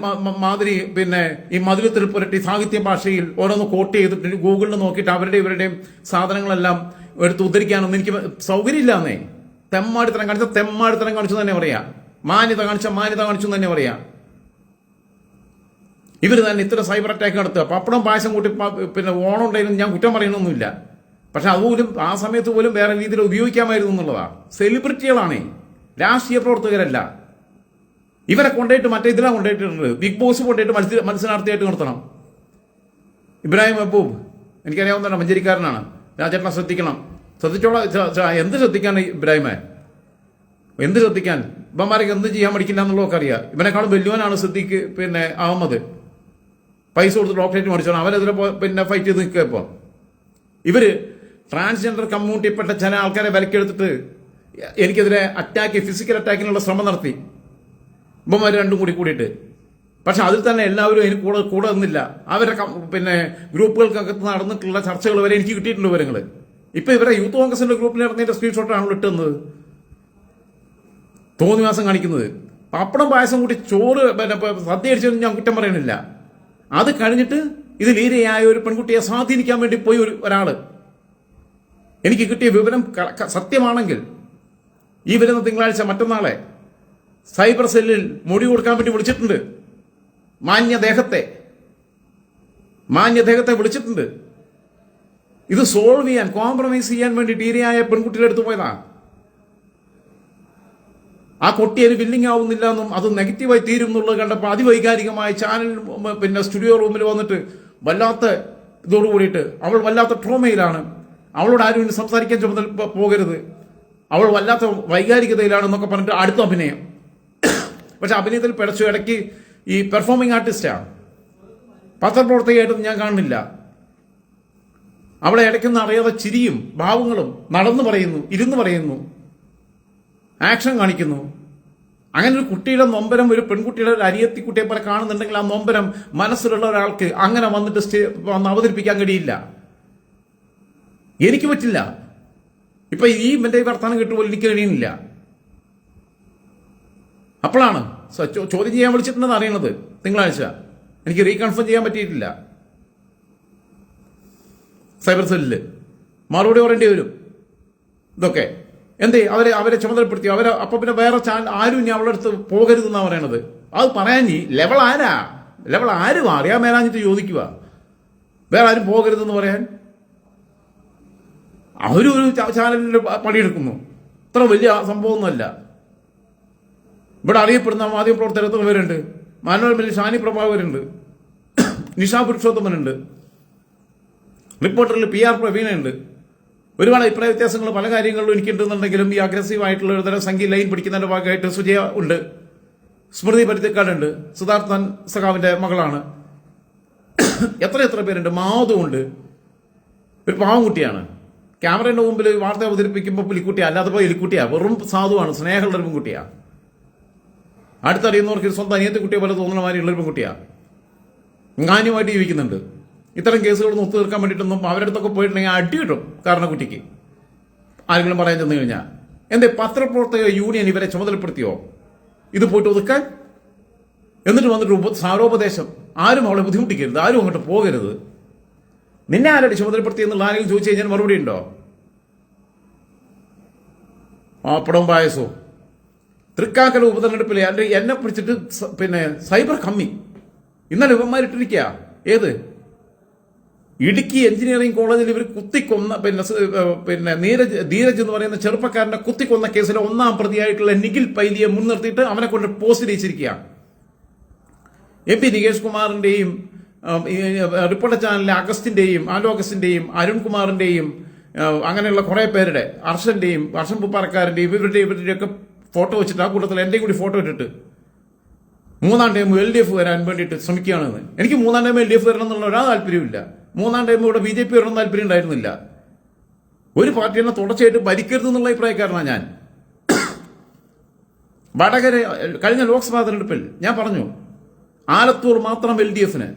മാതിരി പിന്നെ ഈ മധുരത്തിൽ പുരട്ടി സാഹിത്യ ഭാഷയിൽ ഓരോന്ന് കോട്ട് ചെയ്തിട്ട് ഗൂഗിളിൽ നോക്കിയിട്ട് അവരുടെ ഇവരുടെയും സാധനങ്ങളെല്ലാം എടുത്ത് ഉദ്ധരിക്കാനൊന്നും എനിക്ക് സൗകര്യമില്ലാന്നേ. തെമ്മാടിത്തരം കാണിച്ചു തന്നെ പറയാം, മാന്യത കാണിച്ചു തന്നെ പറയാം. ഇവർ തന്നെ ഇത്ര സൈബർ അറ്റാക്ക് നടത്തുക, പപ്പടം പായസം കൂട്ടി പിന്നെ ഓണം ഉണ്ടായിരുന്നു ഞാൻ കുറ്റം പറയണമൊന്നുമില്ല. പക്ഷെ അതുപോലും ആ സമയത്ത് പോലും വേറെ രീതിയിൽ ഉപയോഗിക്കാമായിരുന്നു എന്നുള്ളതാണ്. സെലിബ്രിറ്റികളാണേ, രാഷ്ട്രീയ പ്രവർത്തകരല്ല. ഇവരെ കൊണ്ടുപോയിട്ട് മറ്റേ ഇതിലാണ് കൊണ്ടുപോയിട്ടുണ്ട്, ബിഗ് ബോസ് കൊണ്ടുപോയിട്ട് മത്സരാർത്ഥിയായിട്ട് നിർത്തണം. ഇബ്രാഹിം മെഹബൂബ് എനിക്കറിയാവുന്നതാണ്, മഞ്ചേരിക്കാരനാണ്. രാജേട്ടനെ ശ്രദ്ധിക്കണം. ശ്രദ്ധിച്ചോളാം. എന്ത് ശ്രദ്ധിക്കാൻ ഇബ്രാഹിമെ, എന്ത് ശ്രദ്ധിക്കാൻ? ഇവന്മാരൊക്കെ എന്ത് ചെയ്യാൻ പഠിക്കില്ല എന്നുള്ളതൊക്കെ അറിയാം. ഇവനെക്കാളും വലിയവനാണ് സിദ്ദീഖ് അഹമ്മദ്. പൈസ കൊടുത്ത് ഡോക്ടറേറ്റ് മേടിച്ചോണം. അവരെതിരെ ഫൈറ്റ് ചെയ്ത് നിൽക്കുക. ഇപ്പോൾ ഇവര് ട്രാൻസ്ജെൻഡർ കമ്മ്യൂണിറ്റിപ്പെട്ട ചില ആൾക്കാരെ വിലക്കെടുത്തിട്ട് എനിക്കെതിരെ ഫിസിക്കൽ അറ്റാക്കിനുള്ള ശ്രമം നടത്തി ഇവന്മാർ രണ്ടും കൂടിയിട്ട്. പക്ഷെ അതിൽ തന്നെ എല്ലാവരും എനിക്ക് കൂടെ നിന്നില്ല. അവരുടെ ഗ്രൂപ്പുകൾക്കകത്ത് നടന്നിട്ടുള്ള ചർച്ചകൾ വരെ എനിക്ക് കിട്ടിയിട്ടുണ്ട് വിവരങ്ങൾ. ഇപ്പൊ ഇവരെ യൂത്ത് കോൺഗ്രസിന്റെ ഗ്രൂപ്പിൽ നടന്നതിന്റെ സ്ക്രീൻഷോട്ടാണ് ഇട്ടുന്നത്. തോന്നിവാസം കാണിക്കുന്നത്. പപ്പടം പായസം കൂട്ടി ചോറ് സദ്യ അടിച്ചൊന്നും ഞാൻ കുറ്റം പറയണില്ല. അത് കഴിഞ്ഞിട്ട് ഇതിൽ ഈരയായ ഒരു പെൺകുട്ടിയെ സ്വാധീനിക്കാൻ വേണ്ടി പോയി ഒരാള്. എനിക്ക് കിട്ടിയ വിവരം സത്യമാണെങ്കിൽ ഈ വരുന്ന തിങ്കളാഴ്ച മറ്റന്നാളെ സൈബർ സെല്ലിൽ മൊഴി കൊടുക്കാൻ വേണ്ടി വിളിച്ചിട്ടുണ്ട്. മാന്യദേഹത്തെ വിളിച്ചിട്ടുണ്ട്. ഇത് സോൾവ് ചെയ്യാൻ, കോംപ്രമൈസ് ചെയ്യാൻ വേണ്ടിയിട്ട് ഈരയായ പെൺകുട്ടിയുടെ അടുത്ത് പോയതാ. ആ കുട്ടി അതിന് വില്ലിങ് ആവുന്നില്ല എന്നും അത് നെഗറ്റീവായി തീരും എന്നുള്ളത് കണ്ടപ്പോൾ അതിവൈകാരികമായി ചാനൽ സ്റ്റുഡിയോ റൂമിൽ വന്നിട്ട് വല്ലാത്ത ഇതോടുകൂടിയിട്ട് അവൾ വല്ലാത്ത ട്രോമയിലാണ്. അവളോട് ആരും ഇനി സംസാരിക്കാൻ ചുമതല പോകരുത്, അവൾ വല്ലാത്ത വൈകാരികതയിലാണെന്നൊക്കെ പറഞ്ഞിട്ട് അടുത്ത അഭിനയം. പക്ഷെ അഭിനയത്തിൽ പിടച്ചു. ഇടയ്ക്ക് ഈ പെർഫോമിംഗ് ആർട്ടിസ്റ്റാണ്, പത്രപ്രവർത്തകയായിട്ടൊന്നും ഞാൻ കാണുന്നില്ല. അവളെ ഇടയ്ക്കൊന്നും അറിയാതെ ചിരിയും ഭാവങ്ങളും നടന്നു പറയുന്നു, ഇരുന്ന് പറയുന്നു, ആക്ഷൻ കാണിക്കുന്നു. അങ്ങനെ ഒരു കുട്ടിയുടെ നൊമ്പരം, ഒരു പെൺകുട്ടിയുടെ ഒരു അരിയത്തിക്കുട്ടിയെ പോലെ കാണുന്നുണ്ടെങ്കിൽ ആ നൊമ്പരം മനസ്സിലുള്ള ഒരാൾക്ക് അങ്ങനെ വന്നിട്ട് അവതരിപ്പിക്കാൻ കഴിയില്ല. എനിക്ക് പറ്റില്ല. ഇപ്പൊ ഈ വർത്തമാനം കിട്ടുമ്പോൾ എനിക്ക് കഴിയുന്നില്ല. അപ്പോഴാണ് ചോദ്യം ചെയ്യാൻ വിളിച്ചിട്ടുണ്ടെന്ന് അറിയണത് തിങ്കളാഴ്ച. എനിക്ക് റീകൺഫേം ചെയ്യാൻ പറ്റിയിട്ടില്ല. സൈബർ സെല്ലില് മറുപടി പറയേണ്ടി വരും. ഇതൊക്കെ അവരെ ചുമതലപ്പെടുത്തി അപ്പൊ പിന്നെ വേറെ ചാനൽ ആരും ഇനി അവളുടെ അടുത്ത് പോകരുതെന്നാണ് പറയണത്. അത് പറയാൻ ലെവൽ ആരും അറിയാൻ മേലാഞ്ഞിട്ട് ചോദിക്കുക. വേറെ ആരും പോകരുതെന്ന് പറയാൻ അവരൊരു ചാനലിൽ പണിയെടുക്കുന്നു. ഇത്ര വലിയ സംഭവമൊന്നുമല്ല. ഇവിടെ അറിയപ്പെടുന്ന മാധ്യമപ്രവർത്തകർ എത്ര പേരുണ്ട്? മനോരമയിൽ ഷാനി പ്രഭാകരുണ്ട്, നിഷാ പുരുഷോത്തമനുണ്ട്, റിപ്പോർട്ടറിൽ PR പ്രവീണുണ്ട്. ഒരുപാട് അഭിപ്രായ വ്യത്യാസങ്ങൾ പല കാര്യങ്ങളിലും എനിക്കുണ്ടെന്നുണ്ടെങ്കിലും ഈ അഗ്രസീവായിട്ടുള്ള ഒരു തരം സംഗീത ലൈൻ പിടിക്കുന്നതിന്റെ ഭാഗമായിട്ട് സുജയ ഉണ്ട്, സ്മൃതി പരുത്തിക്കാടുണ്ട്, സിദ്ധാർത്ഥൻ സഖാവിന്റെ മകളാണ്, എത്ര പേരുണ്ട്. മാധു ഉണ്ട്, ഒരു പാവംകുട്ടിയാണ്. ക്യാമറയുടെ മുമ്പിൽ വാർത്ത അവതരിപ്പിക്കുമ്പോൾ പുലിക്കുട്ടിയാ, അല്ലാതെ എലിക്കുട്ടിയാ, വെറും സാധുവാണ്, സ്നേഹമുള്ള ഒരു പെൺകുട്ടിയാ. അടുത്തറിയുന്നവർക്ക് സ്വന്തം അനിയത്തി കുട്ടിയെ പോലെ തോന്നുന്ന മാതിരിയുള്ളൊരു പെൺകുട്ടിയാ. മാന്യമായിട്ട് ജീവിക്കുന്നുണ്ട്. ഇത്തരം കേസുകളൊന്നും ഒത്തു തീർക്കാൻ വേണ്ടിയിട്ടൊന്നും അവരുടെ അടുത്തൊക്കെ പോയിട്ടുണ്ടെങ്കിൽ അടി കിട്ടും. കാരണം കുട്ടിക്ക് ആരെങ്കിലും പറയാൻ ചെന്ന് കഴിഞ്ഞാൽ പത്രപ്രവർത്തക യൂണിയൻ ഇവരെ ചുമതലപ്പെടുത്തിയോ ഇത് പോയിട്ട് ഒതുക്കാൻ? എന്നിട്ട് വന്നിട്ട് സാരോപദേശം. ആരും അവളെ ബുദ്ധിമുട്ടിക്കരുത്, ആരും അങ്ങോട്ട് പോകരുത്. നിന്നെ ആരടി ചുമതലപ്പെടുത്തി എന്നുള്ള ആരെങ്കിലും ചോദിച്ചു കഴിഞ്ഞാൽ മറുപടി ഉണ്ടോ? പപ്പടവും പായസവും. തൃക്കാക്കര ഉപതെരഞ്ഞെടുപ്പിൽ എന്നെ പിടിച്ചിട്ട് സൈബർ കമ്മി ഇന്നലെ ഇവന്മാരിട്ടിരിക്കുക. ഏത് ഇടുക്കി എഞ്ചിനീയറിംഗ് കോളേജിൽ ഇവർ കുത്തിക്കൊന്ന ധീരജ് എന്ന് പറയുന്ന ചെറുപ്പക്കാരനെ കുത്തിക്കൊന്ന കേസിലെ 1-ാം പ്രതിയായിട്ടുള്ള നിഖിൽ പൈലിയെ മുൻനിർത്തിയിട്ട് അവനെ കൊണ്ട് പോസ്റ്റ് ചെയ്യിച്ചിരിക്കുക. MP നികേഷ് കുമാറിന്റെയും റിപ്പോർട്ടർ ചാനലിലെ അഗസ്റ്റിന്റെയും അരുൺകുമാറിന്റെയും അങ്ങനെയുള്ള കുറെ പേരുടെ, അർഷൻ പുപ്പാറക്കാരന്റെയും ഇവരുടെയൊക്കെ ഫോട്ടോ വെച്ചിട്ട് ആ കൂട്ടത്തിൽ എന്റെയും കൂടി ഫോട്ടോ ഇട്ടിട്ട് 3-ാം ടൈം LDF വരാൻ വേണ്ടിയിട്ട് ശ്രമിക്കുകയാണെന്ന്. എനിക്ക് 3-ാം ടൈം LDF വരണം എന്നുള്ള ഒരാൾ താല്പര്യമില്ല. 3-ാം ടൈം ഇവിടെ BJP വരണം താല്പര്യം ഉണ്ടായിരുന്നില്ല. ഒരു പാർട്ടിയെ തുടർച്ചയായിട്ട് ഭരിക്കരുത് എന്നുള്ള അഭിപ്രായക്കാരനാണ് ഞാൻ. വടകര കഴിഞ്ഞ ലോക്സഭാ തെരഞ്ഞെടുപ്പിൽ ഞാൻ പറഞ്ഞു, ആലത്തൂർ മാത്രം LDFന്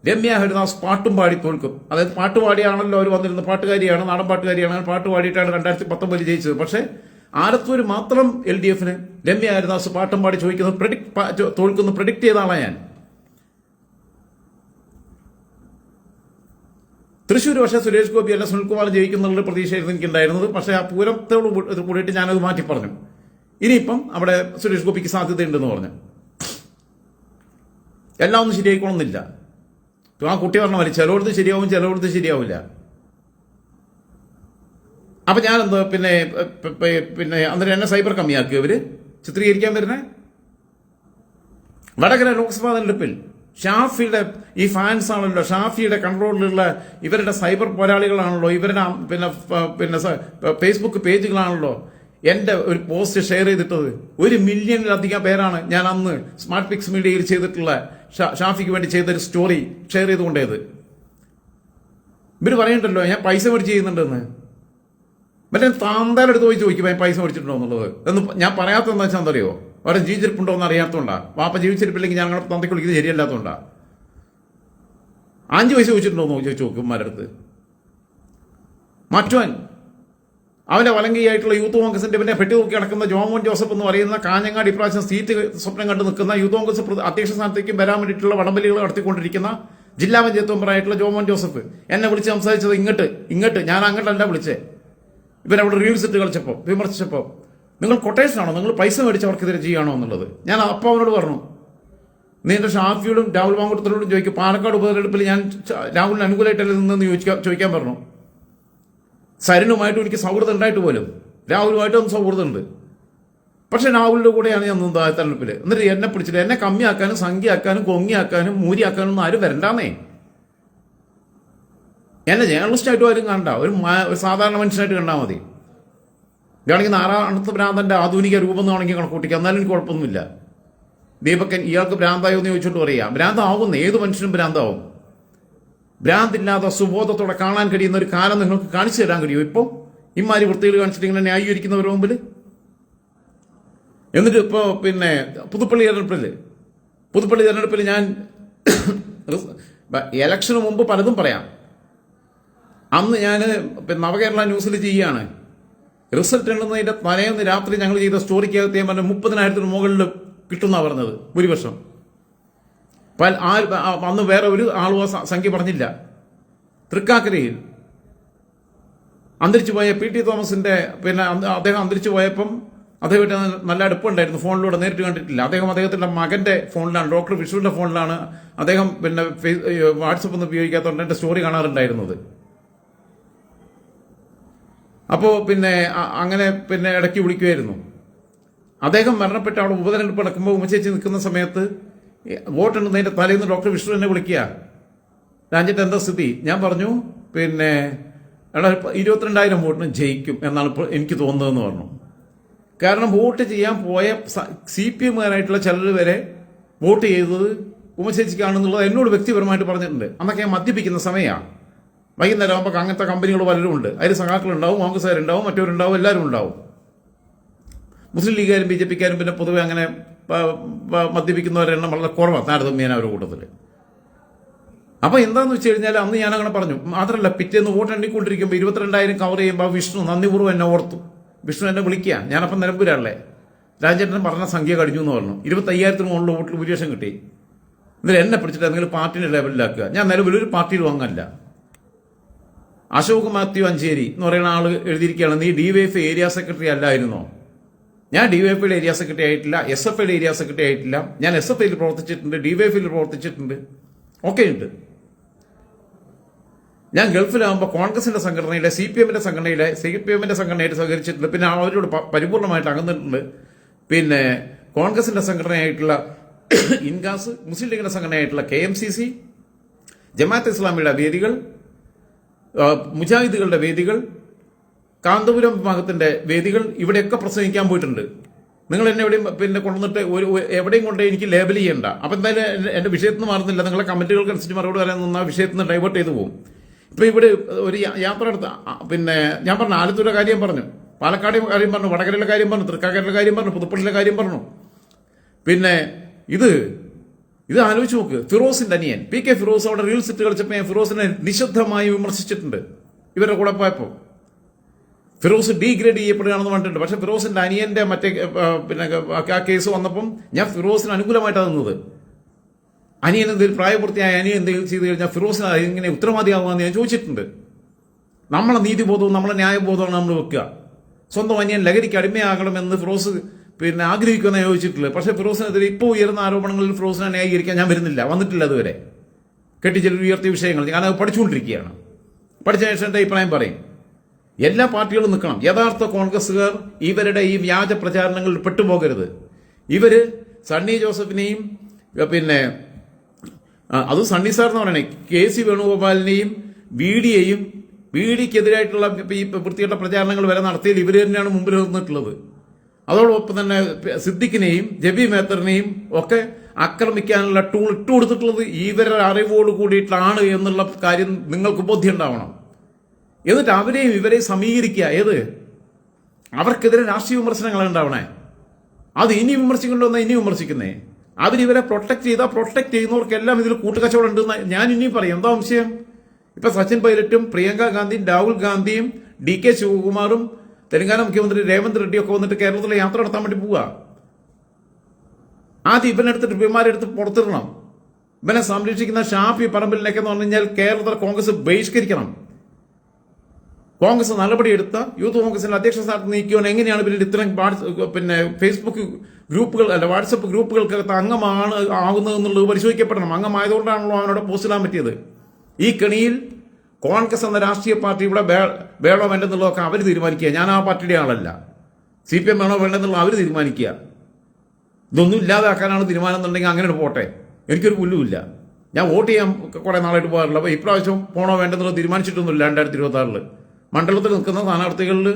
രമ്യ ഹരിദാസ് പാട്ടും പാടി തോൽക്കും. അതായത് പാട്ടുപാടിയാണല്ലോ അവർ വന്നിരുന്നത്, പാട്ടുകാരിയാണ്, നാടൻ പാട്ടുകാരിയാണ്. പാട്ട് പാടിയിട്ടാണ് 2019 ജയിച്ചത്. പക്ഷേ ആലത്തൂർ മാത്രം LDFന് രമ്യ ഹരിദാസ് പാട്ടും പാടി തോൽക്കുന്നു പ്രഡിക്റ്റ് ചെയ്ത ആളാണ് ഞാൻ. തൃശ്ശൂർ പക്ഷേ സുരേഷ് ഗോപി അല്ല സുനിൽകുമാർ ജയിക്കുന്നുള്ള പ്രതീക്ഷയായിരുന്നു എനിക്കുണ്ടായിരുന്നത്. പക്ഷേ ആ പൂരത്തോട് കൂടിയിട്ട് ഞാനത് മാറ്റി പറഞ്ഞു. ഇനിയിപ്പം അവിടെ സുരേഷ് ഗോപിക്ക് സാധ്യതയുണ്ടെന്ന് പറഞ്ഞു. എല്ലാം ഒന്നും ശരിയായിക്കോണമെന്നില്ല. ആ കുട്ടി പറഞ്ഞ മതി, ചിലവിടത്ത് ശരിയാവും, ചിലവിടത്ത് ശരിയാവില്ല. അപ്പൊ ഞാനെന്ത് അന്നേരം എന്നെ സൈബർ കമ്മിയാക്കി ഇവര് ചിത്രീകരിക്കാൻ വരുന്നേ. വടകര ലോക്സഭാ തെരഞ്ഞെടുപ്പിൽ ഷാഫിയുടെ ഈ ഫാൻസ് ആണല്ലോ, ഷാഫിയുടെ കൺട്രോളിലുള്ള ഇവരുടെ സൈബർ പോരാളികളാണല്ലോ, ഇവരുടെ പിന്നെ ഫേസ്ബുക്ക് പേജുകളാണല്ലോ എന്റെ ഒരു പോസ്റ്റ് ഷെയർ ചെയ്തിട്ടത്. 1 മില്യണിലധികം പേരാണ് ഞാൻ അന്ന് സ്മാർട്ട് പിക്സ് മീഡിയയിൽ ചെയ്തിട്ടുള്ള ഷാഫിക്ക് വേണ്ടി ചെയ്തൊരു സ്റ്റോറി ഷെയർ ചെയ്തുകൊണ്ടേത്. ഇവര് പറയണ്ടല്ലോ ഞാൻ പൈസ മേടിച്ച് ചെയ്യുന്നുണ്ടെന്ന്. മറ്റേ താന്താലെടുത്ത് പോയി ചോദിക്കും ഞാൻ പൈസ മേടിച്ചിട്ടുണ്ടോ എന്നുള്ളത്. എന്ന് ഞാൻ പറയാത്തതെന്ന് വെച്ചാൽ എന്തറിയോ, അവരെ ജീവിച്ചിരിപ്പുണ്ടോ എന്ന് അറിയാത്തതുകൊണ്ടാ. വാപ്പ ജീവിച്ചിരിപ്പില്ലെങ്കിൽ ഞാൻ അങ്ങനെ തന്തയ്ക്ക് വിളിക്കുന്നത് ശരിയല്ലാത്തതുകൊണ്ടാ. 5 പൈസ ചോദിച്ചിട്ടുണ്ടോ എന്ന് ചോദിച്ചു നോക്കുമാരുടെ അടുത്ത്. മറ്റവൻ അവന്റെ വലങ്കിയായിട്ടുള്ള യൂത്ത് കോൺഗ്രസിന്റെ പിന്നെ പെട്ടി നോക്കി നടക്കുന്ന ജോമോൻ ജോസഫ് എന്ന് പറയുന്ന കാഞ്ഞങ്ങാട് ഇപ്രാവശ്യം സീറ്റ് സ്വപ്നം കണ്ടു നിൽക്കുന്ന യൂത്ത് കോൺഗ്രസ് അധ്യക്ഷ സ്ഥാനത്തേക്ക് വരാൻ വേണ്ടിയിട്ടുള്ള വടംവലികൾ നടത്തിക്കൊണ്ടിരിക്കുന്ന ജില്ലാ പഞ്ചായത്ത് മെമ്പറായിട്ടുള്ള ജോമോൻ ജോസഫ് എന്നെ വിളിച്ച് സംസാരിച്ചത് ഇങ്ങോട്ട് ഞാൻ അങ്ങോട്ടല്ല വിളിച്ചേ. ഇവരവിടെ റീൽസ് ഇട്ട് കളിച്ചപ്പോൾ വിമർശിച്ചപ്പോൾ നിങ്ങൾ കൊട്ടേഷനാണോ, നിങ്ങൾ പൈസ മേടിച്ച് അവർക്കെതിരെ ചെയ്യുകയാണോ എന്നുള്ളത്. ഞാൻ അപ്പോൾ അവനോട് പറഞ്ഞു, നീ എന്റെ ഷാഫിയോടും രാഹുൽ മാങ്കുട്ടത്തിനോടും ചോദിക്കും, പാലക്കാട് ഉപതെരഞ്ഞെടുപ്പിൽ ഞാൻ രാഹുലിന് അനുകൂലമായിട്ടല്ലേ നിന്നെന്ന് ചോദിക്കാൻ പറഞ്ഞു. സരിനുമായിട്ടും എനിക്ക് സൗഹൃദം ഉണ്ടായിട്ട് പോലും രാഹുലുമായിട്ടും സൗഹൃദമുണ്ട്. പക്ഷെ രാഹുലിന്റെ കൂടെയാണ് ഞാൻ നിന്നത് തെരഞ്ഞെടുപ്പിൽ. എന്നിട്ട് എന്നെ പിടിച്ചിട്ട് എന്നെ കമ്മിയാക്കാനും സംഖ്യയാക്കാനും കൊങ്ങിയാക്കാനും മൂരിയാക്കാനും ഒന്നും ആരും വരണ്ടാന്നേ. എന്നെ ജേർണലിസ്റ്റായിട്ടും ആരും കണ്ട, ഒരു സാധാരണ മനുഷ്യനായിട്ട് കണ്ടാൽ മതി. ഇയാണെങ്കിൽ നാരായണത്ത് ഭ്രാന്തന്റെ ആധുനിക രൂപം എന്നാണെങ്കിൽ കണക്കൂട്ടിക്കുക, എന്നാലും എനിക്ക് കുഴപ്പമൊന്നുമില്ല. ദീപക്കൻ ഇയാൾക്ക് ഭ്രാന്തായോ എന്ന് ചോദിച്ചോട്ട് പറയാം. ഭ്രാന്താവുന്ന ഏത് മനുഷ്യനും ഭ്രാന്താവും. ഭ്രാന്തില്ലാതെ സുബോധത്തോടെ കാണാൻ കഴിയുന്ന ഒരു കാലം നിങ്ങൾക്ക് കാണിച്ചു തരാൻ കഴിയും. ഇപ്പോൾ ഇമാരി വൃത്തികൾ കാണിച്ചിട്ട് ഇങ്ങനെ ന്യായീകരിക്കുന്നവരുടെ മുമ്പിൽ. എന്നിട്ട് ഇപ്പോ പിന്നെ പുതുപ്പള്ളി തെരഞ്ഞെടുപ്പിൽ ഞാൻ ഇലക്ഷന് മുമ്പ് പലതും പറയാം. അന്ന് ഞാൻ നവകേരള ന്യൂസിൽ ചെയ്യുകയാണ്. റിസൾട്ട് എണ്ണുന്നതിന്റെ തലേന്ന് രാത്രി ഞങ്ങൾ ചെയ്ത സ്റ്റോറിക്കകത്ത് ഞാൻ പറഞ്ഞ 30,000 മുകളിൽ കിട്ടുന്ന പറഞ്ഞത് ഭൂരിപക്ഷം. അന്ന് വേറെ ഒരു ആളും സംഖ്യ പറഞ്ഞില്ല. തൃക്കാക്കരയിൽ അന്തരിച്ചു പോയ പി ടി തോമസിന്റെ പിന്നെ അദ്ദേഹം അന്തരിച്ചു പോയപ്പം അദ്ദേഹത്തെ നല്ല അടുപ്പുണ്ടായിരുന്നു. ഫോണിലൂടെ നേരിട്ട് കണ്ടിട്ടില്ല. അദ്ദേഹത്തിന്റെ മകന്റെ ഫോണിലാണ്, ഡോക്ടർ വിഷുവിന്റെ ഫോണിലാണ് അദ്ദേഹം പിന്നെ വാട്സപ്പ് ഒന്നും ഉപയോഗിക്കാത്തതുകൊണ്ട് എന്റെ സ്റ്റോറി കാണാറുണ്ടായിരുന്നത്. അപ്പോ പിന്നെ അങ്ങനെ പിന്നെ ഇടയ്ക്ക് വിളിക്കുമായിരുന്നു. അദ്ദേഹം മരണപ്പെട്ട അവിടെ ഉപതെരഞ്ഞെടുപ്പ് നടക്കുമ്പോൾ ഉമ്മച്ചേച്ചി നിൽക്കുന്ന സമയത്ത് വോട്ടെണ്ണുന്നതിന്റെ തലേന്ന് ഡോക്ടർ വിഷ്ണു എന്നെ വിളിക്കുക, രാജ്യത്ത് എന്താ സ്ഥിതി? ഞാൻ പറഞ്ഞു പിന്നെ 22,000 വോട്ടിന് ജയിക്കും എന്നാണ് ഇപ്പോൾ എനിക്ക് തോന്നുന്നതെന്ന് പറഞ്ഞു. കാരണം വോട്ട് ചെയ്യാൻ പോയ CPM-കാരായിട്ടുള്ള ചിലർ വരെ വോട്ട് ചെയ്തത് ഉമ്മച്ചേച്ചിക്കാണെന്നുള്ളത് എന്നോട് വ്യക്തിപരമായിട്ട് പറഞ്ഞിട്ടുണ്ട്. അന്നൊക്കെ ഞാൻ മദ്യപിക്കുന്ന സമയമാണ്. വൈകുന്നേരം ആകുമ്പോൾ അങ്ങനത്തെ കമ്പനികൾ പലരും ഉണ്ട്. അതിൽ സഖാക്കളുണ്ടാവും, കോൺഗ്രസ്സുകാരുണ്ടാവും, മറ്റവരുണ്ടാവും, എല്ലാവരും ഉണ്ടാവും. മുസ്ലിം ലീഗുകാരും BJP-ക്കാരും പിന്നെ പൊതുവെ അങ്ങനെ മദ്യപിക്കുന്നവരുടെ എണ്ണം വളരെ കുറവാണ് താരതമ്യേന അവരുടെ കൂട്ടത്തിൽ. അപ്പൊ എന്താന്ന് വെച്ച് കഴിഞ്ഞാൽ അന്ന് ഞാൻ അങ്ങനെ പറഞ്ഞു. മാത്രമല്ല പിറ്റേന്ന് വോട്ട് എണ്ണിക്കൊണ്ടിരിക്കുമ്പോൾ 22,000 കവർ ചെയ്യുമ്പോൾ വിഷ്ണു നന്ദിപൂർവ്വം എന്നെ ഓർത്തു. വിഷ്ണു എന്നെ വിളിക്കുക, ഞാനപ്പം നിലമ്പൂരാളെ രാജേട്ടൻ പറഞ്ഞ സംഖ്യ കഴിഞ്ഞു എന്ന് പറഞ്ഞു. 25,000 മുകളിൽ വോട്ടിൽ ഭൂരിപക്ഷം കിട്ടി. എന്നിട്ട് എന്നെ പിടിച്ചിട്ട് എന്തെങ്കിലും പാർട്ടിയുടെ ലെവലിലാക്കുക. ഞാൻ നിലവിലൊരു പാർട്ടിയിൽ വാങ്ങല്ല. അശോക് മാത്യു അഞ്ചേരി എന്ന് പറയുന്ന ആള് എഴുതിയിരിക്കുകയാണ്, നീ DYFI ഏരിയ സെക്രട്ടറി അല്ലായിരുന്നോ? ഞാൻ DYFIയുടെ ഏരിയ സെക്രട്ടറി ആയിട്ടില്ല, SFIയുടെ ഏരിയ സെക്രട്ടറി ആയിട്ടില്ല. ഞാൻ SFIയിൽ പ്രവർത്തിച്ചിട്ടുണ്ട്, DYFIയിൽ പ്രവർത്തിച്ചിട്ടുണ്ട്, ഒക്കെ ഉണ്ട്. ഞാൻ ഗൾഫിലാകുമ്പോൾ കോൺഗ്രസിന്റെ സംഘടനയിലെ CPMന്റെ സംഘടനയായിട്ട് സഹകരിച്ചിട്ടുണ്ട്. പിന്നെ അവരോട് പരിപൂർണമായിട്ട് അകന്നിട്ടുണ്ട്. പിന്നെ കോൺഗ്രസിന്റെ സംഘടനയായിട്ടുള്ള ഇൻഗാസ്, മുസ്ലിം ലീഗിന്റെ സംഘടനയായിട്ടുള്ള KMCC, ജമാഅത്ത് ഇസ്ലാമിയുടെ വേദികൾ, മുജാഹിദുകളുടെ വേദികൾ, കാന്തപുരം വിഭാഗത്തിന്റെ വേദികൾ, ഇവിടെയൊക്കെ പ്രസംഗിക്കാൻ പോയിട്ടുണ്ട്. നിങ്ങൾ എന്നെ എവിടെയും പിന്നെ കൊണ്ടുവന്നിട്ട് എവിടെയും കൊണ്ട് എനിക്ക് ലേബൽ ചെയ്യണ്ട. അപ്പൊ എന്തായാലും എന്റെ വിഷയത്തിൽ നിന്ന് മാറുന്നില്ല. നിങ്ങളെ കമന്റുകൾക്ക് അനുസരിച്ച് മറുപടി പറയാൻ നിന്ന വിഷയത്തിൽ നിന്ന് ഡൈവേർട്ട് ചെയ്തു പോകും. ഇപ്പൊ ഇവിടെ ഒരു യാത്ര എടുത്ത പിന്നെ ഞാൻ പറഞ്ഞു, ആലത്തൂരുടെ കാര്യം പറഞ്ഞു, പാലക്കാട് കാര്യം പറഞ്ഞു, വടകരയിലെ കാര്യം പറഞ്ഞു, തൃക്കാക്കരയിലെ കാര്യം പറഞ്ഞു, പുതുപ്പള്ളിയിലെ കാര്യം പറഞ്ഞു. പിന്നെ ഇത് ആലോചിച്ച് നോക്ക്. ഫിറോസിന്റെ അനിയൻ PK ഫിറോസ് അവിടെ റീൽസ് ഇട്ട് കളിച്ചപ്പോൾ ഞാൻ ഫിറോസിനെ നിശബ്ദമായി വിമർശിച്ചിട്ടുണ്ട്. ഇവരുടെ കൂടെ പോയപ്പോൾ ഫിറോസ് ഡീഗ്രേഡ് ചെയ്യപ്പെടുകയാണെന്ന് പറഞ്ഞിട്ടുണ്ട്. പക്ഷെ ഫിറോസിന്റെ അനിയന്റെ മറ്റേ പിന്നെ ആ കേസ് വന്നപ്പം ഞാൻ ഫിറോസിന് അനുകൂലമായിട്ടാണ് നിന്നത്. അനിയൻ എന്തെങ്കിലും പ്രായപൂർത്തിയായ അനിയൻ എന്തെങ്കിലും ചെയ്തു കഴിഞ്ഞാൽ ഫിറോസിന് ഇങ്ങനെ ഉത്തരവാദിയാകുമെന്ന് ഞാൻ ചോദിച്ചിട്ടുണ്ട്. നമ്മളെ നീതിബോധവും നമ്മളെ ന്യായബോധവും നമ്മൾ വെക്കുക. സ്വന്തം അനിയൻ ലഹരിക്ക് അടിമയാകണമെന്ന് ഫിറോസ് പിന്നെ ആഗ്രഹിക്കുമെന്ന് ചോദിച്ചിട്ടുള്ളത്. പക്ഷെ ഫിറോസിനെതിരെ ഇപ്പോൾ ഉയർന്ന ആരോപണങ്ങളിൽ ഫിറോസിനെ ന്യായീകരിക്കാൻ ഞാൻ വന്നിട്ടില്ല അതുവരെ. കെട്ടിച്ചെല്ലു ഉയർത്തിയ വിഷയങ്ങൾ ഞാനത് പഠിച്ചുകൊണ്ടിരിക്കുകയാണ്. പഠിച്ച ശേഷം എൻ്റെ അഭിപ്രായം പറയും. എല്ലാ പാർട്ടികളും നിൽക്കണം. യഥാർത്ഥ കോൺഗ്രസ്സുകാർ ഇവരുടെ ഈ വ്യാജ പ്രചാരണങ്ങളിൽ പെട്ടുപോകരുത്. ഇവര് സണ്ണി ജോസഫിനെയും പിന്നെ അത് സണ്ണി സാർ എന്ന് പറയണേ KC വേണുഗോപാലിനെയും BDക്കെതിരായിട്ടുള്ള ഈ വൃത്തികെട്ട പ്രചാരണങ്ങൾ വരെ നടത്തിയത് ഇവർ തന്നെയാണ് മുമ്പിൽ നിന്നിട്ടുള്ളത്. അതോടൊപ്പം തന്നെ സിദ്ദിഖിനെയും ജബി മേത്തറിനെയും ഒക്കെ ആക്രമിക്കാനുള്ള ടൂൾ ഇട്ടുകൊടുത്തിട്ടുള്ളത് ഇവരുടെ അറിവോട് കൂടിയിട്ടാണ് എന്നുള്ള കാര്യം നിങ്ങൾക്ക് ബോധ്യം ഉണ്ടാവണം. എന്നിട്ട് അവരെയും ഇവരെയും സമീകരിക്കുക. ഏത് അവർക്കെതിരെ രാഷ്ട്രീയ വിമർശനങ്ങൾ ഉണ്ടാവണേ. അത് ഇനി വിമർശിക്കണ്ടോന്നാ ഇനി വിമർശിക്കുന്നേ. അവരിവരെ പ്രൊട്ടക്ട് ചെയ്താൽ പ്രൊട്ടക്ട് ചെയ്യുന്നവർക്കെല്ലാം ഇതിൽ കൂട്ടുകച്ചവടം ഉണ്ടെന്ന് ഞാൻ ഇനിയും പറയും. എന്താ സംശയം? ഇപ്പൊ സച്ചിൻ പൈലറ്റും പ്രിയങ്ക ഗാന്ധിയും രാഹുൽ ഗാന്ധിയും DK ശിവകുമാറും തെലങ്കാന മുഖ്യമന്ത്രി രേവന്ത് റെഡ്ഡിയൊക്കെ വന്നിട്ട് കേരളത്തിലെ യാത്ര നടത്താൻ വേണ്ടി പോവുക. ആദ്യം ഇവനെടുത്തിട്ട് ഇവന്മാരെടുത്ത് പുറത്തിടണം. ഇവനെ സംരക്ഷിക്കുന്ന ഷാഫി പറമ്പിലിനൊക്കെ എന്ന് പറഞ്ഞു കഴിഞ്ഞാൽ കേരളത്തിൽ കോൺഗ്രസ് ബഹിഷ്കരിക്കണം. കോൺഗ്രസ് നടപടിയെടുത്ത യൂത്ത് കോൺഗ്രസിന്റെ അധ്യക്ഷ സ്ഥാനത്ത് നീക്കിയവൻ എങ്ങനെയാണ് പിന്നീട് ഇത്രയും ഫേസ്ബുക്ക് ഗ്രൂപ്പുകൾ അല്ല വാട്സപ്പ് ഗ്രൂപ്പുകൾക്കകത്ത് അംഗമാണ് ആകുന്നതെന്നുള്ളത് പരിശോധിക്കപ്പെടണം. അംഗമായതുകൊണ്ടാണല്ലോ അവനോട് പോസ്റ്റ് ഇടാൻ പറ്റിയത്. ഈ കെണിയിൽ കോൺഗ്രസ് എന്ന രാഷ്ട്രീയ പാർട്ടി ഇവിടെ വേണോ വേണ്ടെന്നുള്ളതൊക്കെ അവർ തീരുമാനിക്കുക. ഞാൻ ആ പാർട്ടിയുടെ ആളല്ല. CPM വേണോ വേണ്ടെന്നുള്ള അവർ തീരുമാനിക്കുക. ഇതൊന്നും ഇല്ലാതാക്കാനാണ് തീരുമാനം എന്നുണ്ടെങ്കിൽ അങ്ങനെ പോട്ടെ, എനിക്കൊരു പുല്ലുമില്ല. ഞാൻ വോട്ട് ചെയ്യാൻ കുറെ നാളായിട്ട് പോകാറില്ല. അപ്പോൾ ഇപ്രാവശ്യം പോണോ വേണ്ടെന്നുള്ളത് തീരുമാനിച്ചിട്ടൊന്നുമില്ല. 2026 മണ്ഡലത്തിൽ നിൽക്കുന്ന സ്ഥാനാർത്ഥികളിൽ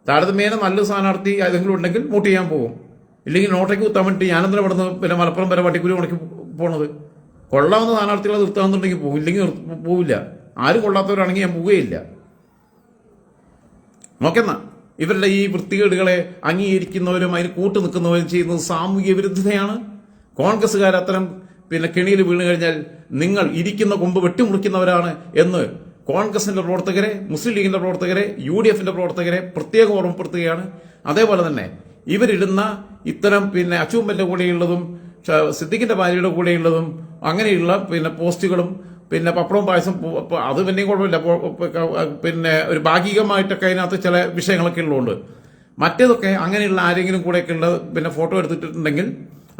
താരതമ്യേന നല്ല സ്ഥാനാർത്ഥി ഏതെങ്കിലും ഉണ്ടെങ്കിൽ വോട്ട് ചെയ്യാൻ പോകും. ഇല്ലെങ്കിൽ നോട്ടയ്ക്ക് കുത്താൻ വേണ്ടി ഞാനെന്തിനാ ഇവിടുന്ന് പിന്നെ മലപ്പുറം വരെ വട്ടിക്കുരി മുടക്കി പോണത്? കൊള്ളാവുന്ന സ്ഥാനാർത്ഥികളെ നിർത്താമെന്നുണ്ടെങ്കിൽ പോകും, ഇല്ലെങ്കിൽ പോവില്ല. ആരും കൊള്ളാത്തവരാണെങ്കിൽ ഞാൻ പോവുകയില്ല. നോക്കെന്നാ ഇവരുടെ ഈ വൃത്തികേടുകളെ അംഗീകരിക്കുന്നവരും അതിന് കൂട്ടു നിൽക്കുന്നവരും ചെയ്യുന്നത് സാമൂഹിക വിരുദ്ധതയാണ്. കോൺഗ്രസ്സുകാർ അത്തരം കെണിയിൽ വീണ് കഴിഞ്ഞാൽ നിങ്ങൾ ഇരിക്കുന്ന കൊമ്പ് വെട്ടിമുറിക്കുന്നവരാണ് എന്ന് കോൺഗ്രസിന്റെ പ്രവർത്തകരെ, മുസ്ലിം ലീഗിന്റെ പ്രവർത്തകരെ, UDFന്റെ പ്രവർത്തകരെ പ്രത്യേകം ഓർമ്മപ്പെടുത്തുകയാണ്. അതേപോലെ തന്നെ ഇവരിടുന്ന ഇത്തരം അച്ചൂമ്മന്റെ കൂടെയുള്ളതും സിദ്ദിഖിന്റെ ഭാര്യയുടെ കൂടെയുള്ളതും അങ്ങനെയുള്ള പോസ്റ്റുകളും പപ്പടവും പായസം അത് പിന്നെയും കുഴപ്പമില്ല. ഒരു ഭാഗികമായിട്ടൊക്കെ അതിനകത്ത് ചില വിഷയങ്ങളൊക്കെ ഉള്ളതുകൊണ്ട് മറ്റേതൊക്കെ അങ്ങനെയുള്ള ആരെങ്കിലും കൂടെയൊക്കെ ഉള്ള ഫോട്ടോ എടുത്തിട്ടുണ്ടെങ്കിൽ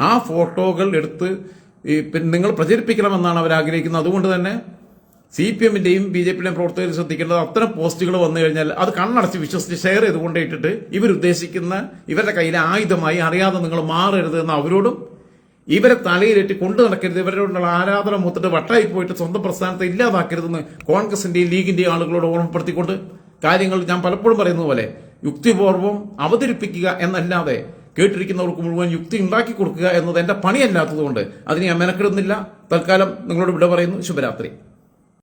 ആ ഫോട്ടോകൾ എടുത്ത് നിങ്ങൾ പ്രചരിപ്പിക്കണമെന്നാണ് അവർ ആഗ്രഹിക്കുന്നത്. അതുകൊണ്ട് തന്നെ CPMന്റെയും BJPയുടെയും പ്രവർത്തകർ ശ്രദ്ധിക്കേണ്ടത് അത്തരം പോസ്റ്റുകൾ വന്നു കഴിഞ്ഞാൽ അത് കണ്ണടച്ച് വിശ്വസിച്ച് ഷെയർ ചെയ്തുകൊണ്ടിട്ടിട്ട് ഇവരുദ്ദേശിക്കുന്ന ഇവരുടെ കയ്യിലെ ആയുധമായി അറിയാതെ നിങ്ങൾ മാറരുത് എന്ന് അവരോടും ഇവരെ തലയിലേറ്റ് കൊണ്ടു നടക്കരുത്, ഇവരോടുള്ള ആരാധന മൂത്തിട്ട് വട്ടായി പോയിട്ട് സ്വന്തം പ്രസ്ഥാനത്തെ ഇല്ലാതാക്കരുതെന്ന് കോൺഗ്രസിന്റെയും ലീഗിന്റെയും ആളുകളോട് ഓർമ്മപ്പെടുത്തിക്കൊണ്ട് കാര്യങ്ങൾ ഞാൻ പലപ്പോഴും പറയുന്നത് പോലെ യുക്തിപൂർവ്വം അവതരിപ്പിക്കുക എന്നല്ലാതെ കേട്ടിരിക്കുന്നവർക്ക് മുഴുവൻ യുക്തി ഉണ്ടാക്കി കൊടുക്കുക എന്നത് എന്റെ പണിയല്ലാത്തതുകൊണ്ട് അതിന് ഞാൻ മെനക്കെടുന്നില്ല. തൽക്കാലം നിങ്ങളോട് വിട പറയുന്നു. ശുഭരാത്രി.